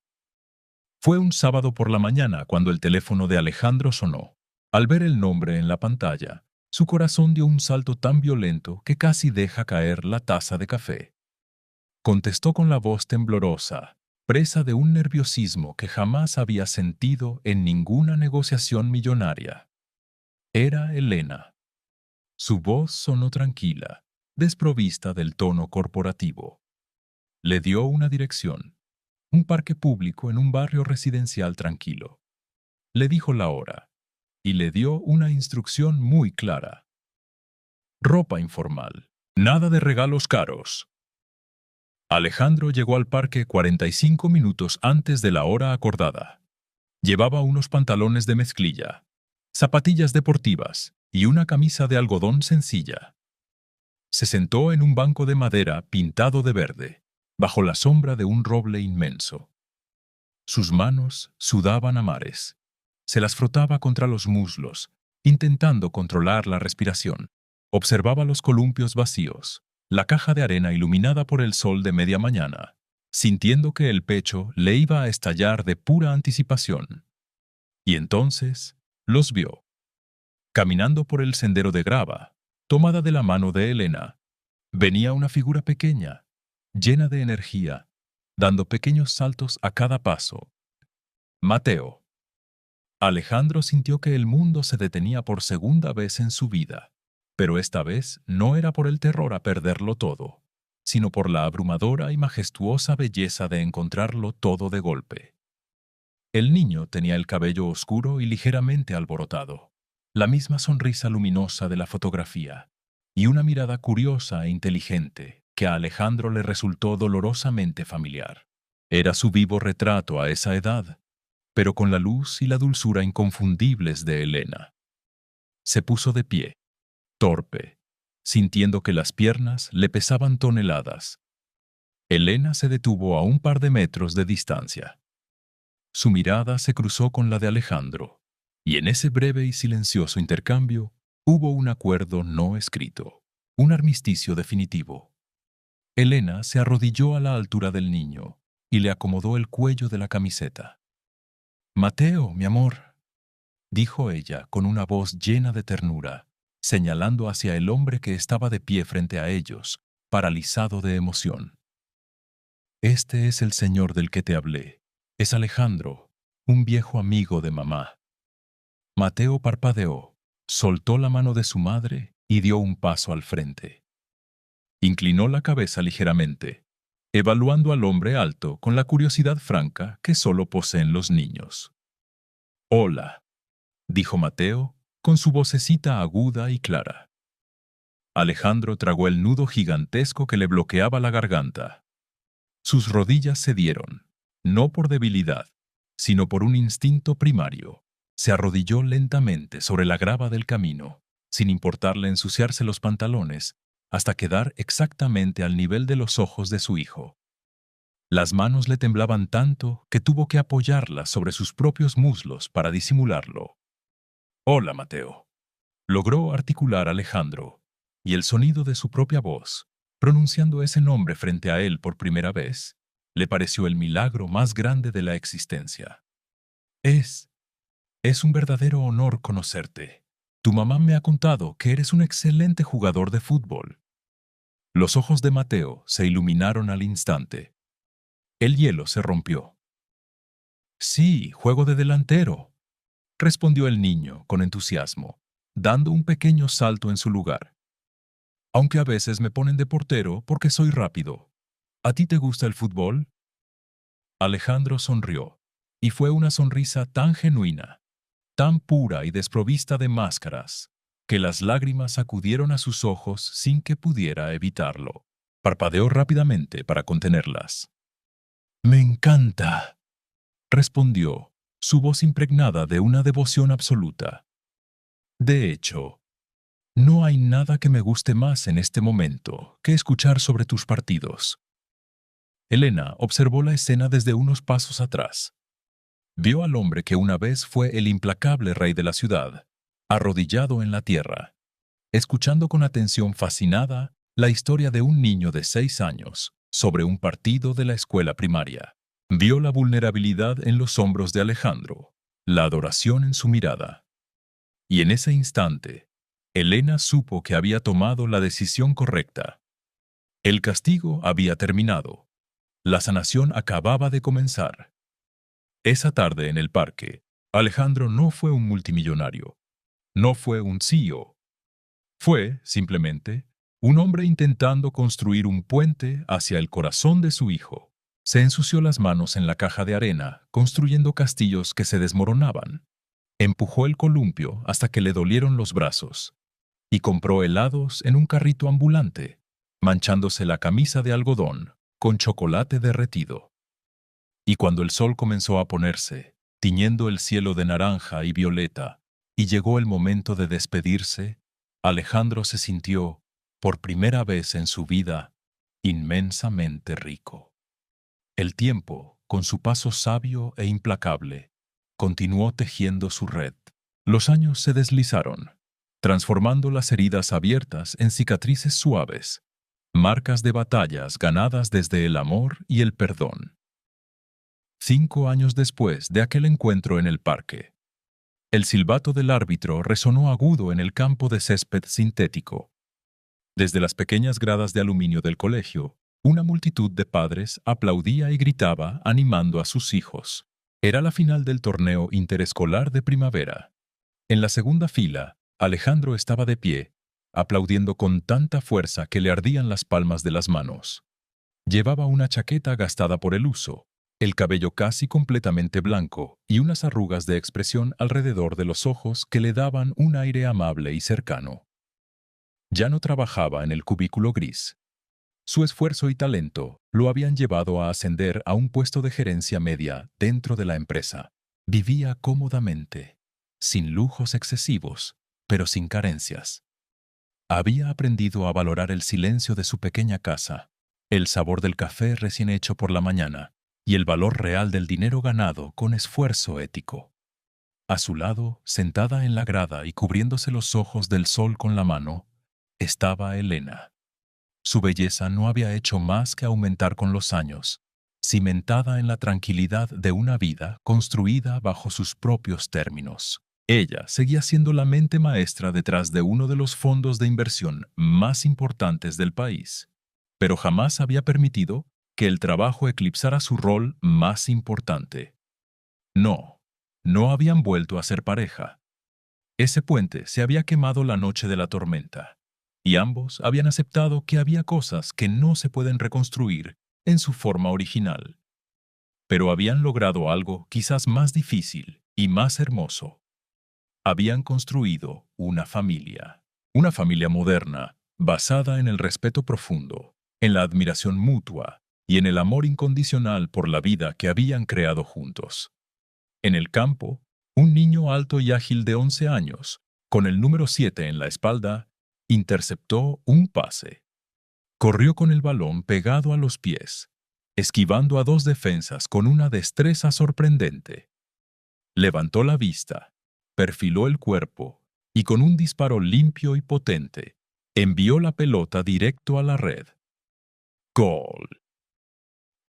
Fue un sábado por la mañana cuando el teléfono de Alejandro sonó. Al ver el nombre en la pantalla, su corazón dio un salto tan violento que casi deja caer la taza de café. Contestó con la voz temblorosa, presa de un nerviosismo que jamás había sentido en ninguna negociación millonaria. Era Elena. Su voz sonó tranquila, desprovista del tono corporativo. Le dio una dirección, un parque público en un barrio residencial tranquilo. Le dijo la hora y le dio una instrucción muy clara. Ropa informal, nada de regalos caros. Alejandro llegó al parque 45 minutos antes de la hora acordada. Llevaba unos pantalones de mezclilla, zapatillas deportivas y una camisa de algodón sencilla. Se sentó en un banco de madera pintado de verde, bajo la sombra de un roble inmenso. Sus manos sudaban a mares. Se las frotaba contra los muslos, intentando controlar la respiración. Observaba los columpios vacíos, la caja de arena iluminada por el sol de media mañana, sintiendo que el pecho le iba a estallar de pura anticipación. Y entonces los vio. Caminando por el sendero de grava, tomada de la mano de Elena, venía una figura pequeña, llena de energía, dando pequeños saltos a cada paso. Mateo. Alejandro sintió que el mundo se detenía por segunda vez en su vida, pero esta vez no era por el terror a perderlo todo, sino por la abrumadora y majestuosa belleza de encontrarlo todo de golpe. El niño tenía el cabello oscuro y ligeramente alborotado, la misma sonrisa luminosa de la fotografía, y una mirada curiosa e inteligente que a Alejandro le resultó dolorosamente familiar. Era su vivo retrato a esa edad, pero con la luz y la dulzura inconfundibles de Elena. Se puso de pie, torpe, sintiendo que las piernas le pesaban toneladas. Elena se detuvo a un par de metros de distancia. Su mirada se cruzó con la de Alejandro, y en ese breve y silencioso intercambio hubo un acuerdo no escrito, un armisticio definitivo. Elena se arrodilló a la altura del niño y le acomodó el cuello de la camiseta. «Mateo, mi amor», dijo ella con una voz llena de ternura, señalando hacia el hombre que estaba de pie frente a ellos, paralizado de emoción. «Este es el señor del que te hablé. Es Alejandro, un viejo amigo de mamá». Mateo parpadeó, soltó la mano de su madre y dio un paso al frente. Inclinó la cabeza ligeramente, evaluando al hombre alto con la curiosidad franca que solo poseen los niños. «Hola», dijo Mateo, con su vocecita aguda y clara. Alejandro tragó el nudo gigantesco que le bloqueaba la garganta. Sus rodillas cedieron, no por debilidad, sino por un instinto primario. Se arrodilló lentamente sobre la grava del camino, sin importarle ensuciarse los pantalones, hasta quedar exactamente al nivel de los ojos de su hijo. Las manos le temblaban tanto que tuvo que apoyarlas sobre sus propios muslos para disimularlo. «Hola, Mateo», logró articular Alejandro, y el sonido de su propia voz, pronunciando ese nombre frente a él por primera vez, le pareció el milagro más grande de la existencia. Es un verdadero honor conocerte. Tu mamá me ha contado que eres un excelente jugador de fútbol». Los ojos de Mateo se iluminaron al instante. El hielo se rompió. «Sí, juego de delantero», respondió el niño con entusiasmo, dando un pequeño salto en su lugar. «Aunque a veces me ponen de portero porque soy rápido. ¿A ti te gusta el fútbol?» Alejandro sonrió, y fue una sonrisa tan genuina, tan pura y desprovista de máscaras, que las lágrimas acudieron a sus ojos sin que pudiera evitarlo. Parpadeó rápidamente para contenerlas. «Me encanta», respondió, su voz impregnada de una devoción absoluta. De hecho, no hay nada que me guste más en este momento que escuchar sobre tus partidos. Elena observó la escena desde unos pasos atrás. Vio al hombre que una vez fue el implacable rey de la ciudad, arrodillado en la tierra, escuchando con atención fascinada la historia de un niño de 6 años sobre un partido de la escuela primaria. Vio la vulnerabilidad en los hombros de Alejandro, la adoración en su mirada. Y en ese instante, Elena supo que había tomado la decisión correcta. El castigo había terminado. La sanación acababa de comenzar. Esa tarde en el parque, Alejandro no fue un multimillonario. No fue un CEO. Fue, simplemente, un hombre intentando construir un puente hacia el corazón de su hijo. Se ensució las manos en la caja de arena, construyendo castillos que se desmoronaban. Empujó el columpio hasta que le dolieron los brazos. Y compró helados en un carrito ambulante, manchándose la camisa de algodón con chocolate derretido. Y cuando el sol comenzó a ponerse, tiñendo el cielo de naranja y violeta, y llegó el momento de despedirse, Alejandro se sintió, por primera vez en su vida, inmensamente rico. El tiempo, con su paso sabio e implacable, continuó tejiendo su red. Los años se deslizaron, transformando las heridas abiertas en cicatrices suaves, marcas de batallas ganadas desde el amor y el perdón. 5 años después de aquel encuentro en el parque, el silbato del árbitro resonó agudo en el campo de césped sintético. Desde las pequeñas gradas de aluminio del colegio, una multitud de padres aplaudía y gritaba animando a sus hijos. Era la final del torneo interescolar de primavera. En la segunda fila, Alejandro estaba de pie, aplaudiendo con tanta fuerza que le ardían las palmas de las manos. Llevaba una chaqueta gastada por el uso, el cabello casi completamente blanco y unas arrugas de expresión alrededor de los ojos que le daban un aire amable y cercano. Ya no trabajaba en el cubículo gris. Su esfuerzo y talento lo habían llevado a ascender a un puesto de gerencia media dentro de la empresa. Vivía cómodamente, sin lujos excesivos, pero sin carencias. Había aprendido a valorar el silencio de su pequeña casa, el sabor del café recién hecho por la mañana y el valor real del dinero ganado con esfuerzo ético. A su lado, sentada en la grada y cubriéndose los ojos del sol con la mano, estaba Elena. Su belleza no había hecho más que aumentar con los años, cimentada en la tranquilidad de una vida construida bajo sus propios términos. Ella seguía siendo la mente maestra detrás de uno de los fondos de inversión más importantes del país, pero jamás había permitido que el trabajo eclipsara su rol más importante. No, no habían vuelto a ser pareja. Ese puente se había quemado la noche de la tormenta, y ambos habían aceptado que había cosas que no se pueden reconstruir en su forma original. Pero habían logrado algo quizás más difícil y más hermoso. Habían construido una familia moderna, basada en el respeto profundo, en la admiración mutua y en el amor incondicional por la vida que habían creado juntos. En el campo, un niño alto y ágil de 11 años, con el número 7 en la espalda, interceptó un pase. Corrió con el balón pegado a los pies, esquivando a 2 defensas con una destreza sorprendente. Levantó la vista, perfiló el cuerpo y con un disparo limpio y potente, envió la pelota directo a la red. ¡Gol!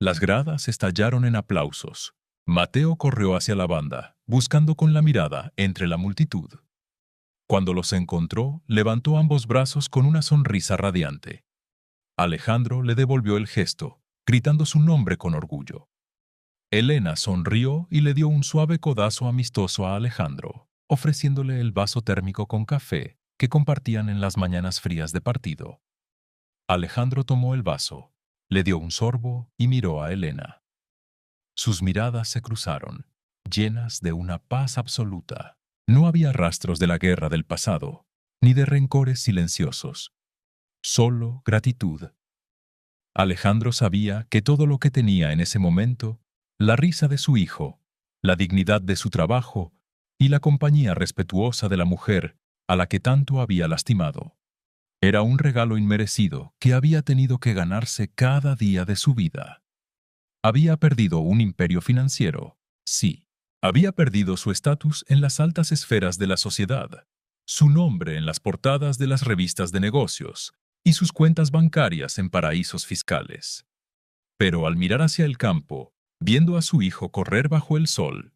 Las gradas estallaron en aplausos. Mateo corrió hacia la banda, buscando con la mirada entre la multitud. Cuando los encontró, levantó ambos brazos con una sonrisa radiante. Alejandro le devolvió el gesto, gritando su nombre con orgullo. Elena sonrió y le dio un suave codazo amistoso a Alejandro, ofreciéndole el vaso térmico con café que compartían en las mañanas frías de partido. Alejandro tomó el vaso, le dio un sorbo y miró a Elena. Sus miradas se cruzaron, llenas de una paz absoluta. No había rastros de la guerra del pasado, ni de rencores silenciosos. Solo gratitud. Alejandro sabía que todo lo que tenía en ese momento, la risa de su hijo, la dignidad de su trabajo y la compañía respetuosa de la mujer a la que tanto había lastimado. Era un regalo inmerecido que había tenido que ganarse cada día de su vida. Había perdido un imperio financiero, sí. Había perdido su estatus en las altas esferas de la sociedad, su nombre en las portadas de las revistas de negocios y sus cuentas bancarias en paraísos fiscales. Pero al mirar hacia el campo, viendo a su hijo correr bajo el sol,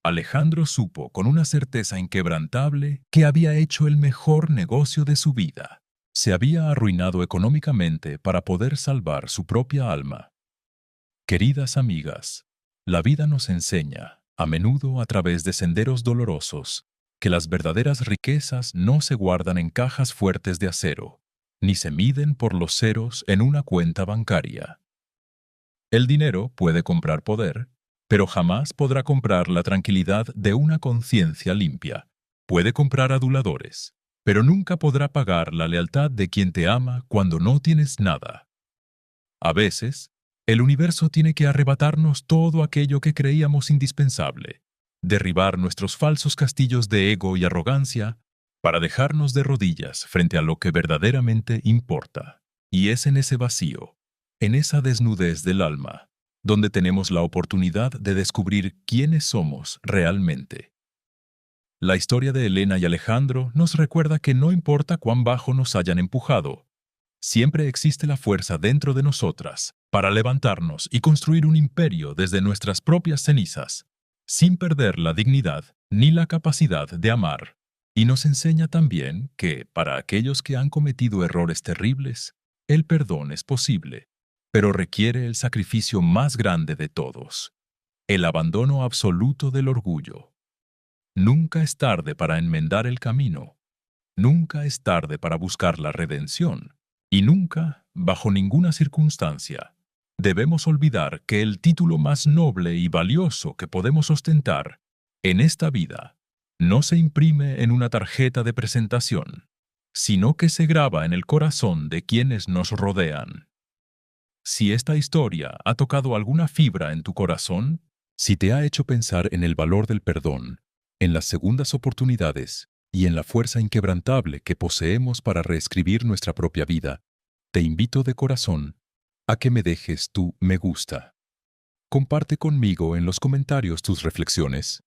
Alejandro supo con una certeza inquebrantable que había hecho el mejor negocio de su vida. Se había arruinado económicamente para poder salvar su propia alma. Queridas amigas, la vida nos enseña, a menudo a través de senderos dolorosos, que las verdaderas riquezas no se guardan en cajas fuertes de acero, ni se miden por los ceros en una cuenta bancaria. El dinero puede comprar poder, pero jamás podrá comprar la tranquilidad de una conciencia limpia. Puede comprar aduladores, pero nunca podrá pagar la lealtad de quien te ama cuando no tienes nada. A veces, el universo tiene que arrebatarnos todo aquello que creíamos indispensable, derribar nuestros falsos castillos de ego y arrogancia para dejarnos de rodillas frente a lo que verdaderamente importa. Y es en ese vacío, en esa desnudez del alma, donde tenemos la oportunidad de descubrir quiénes somos realmente. La historia de Elena y Alejandro nos recuerda que no importa cuán bajo nos hayan empujado, siempre existe la fuerza dentro de nosotras para levantarnos y construir un imperio desde nuestras propias cenizas, sin perder la dignidad ni la capacidad de amar. Y nos enseña también que, para aquellos que han cometido errores terribles, el perdón es posible, pero requiere el sacrificio más grande de todos, el abandono absoluto del orgullo. Nunca es tarde para enmendar el camino, nunca es tarde para buscar la redención. Y nunca, bajo ninguna circunstancia, debemos olvidar que el título más noble y valioso que podemos ostentar en esta vida no se imprime en una tarjeta de presentación, sino que se graba en el corazón de quienes nos rodean. Si esta historia ha tocado alguna fibra en tu corazón, si te ha hecho pensar en el valor del perdón, en las segundas oportunidades, y en la fuerza inquebrantable que poseemos para reescribir nuestra propia vida, te invito de corazón a que me dejes tu me gusta. Comparte conmigo en los comentarios tus reflexiones.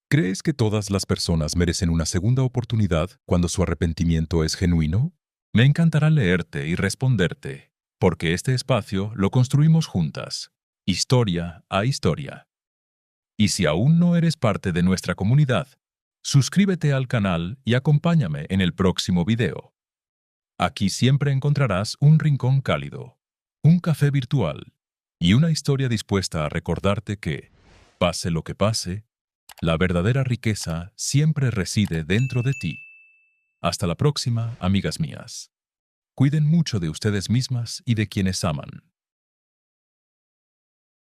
¿Crees que todas las personas merecen una segunda oportunidad cuando su arrepentimiento es genuino? Me encantará leerte y responderte, porque este espacio lo construimos juntas, historia a historia. Y si aún no eres parte de nuestra comunidad, suscríbete al canal y acompáñame en el próximo video. Aquí siempre encontrarás un rincón cálido, un café virtual y una historia dispuesta a recordarte que, pase lo que pase, la verdadera riqueza siempre reside dentro de ti. Hasta la próxima, amigas mías. Cuiden mucho de ustedes mismas y de quienes aman.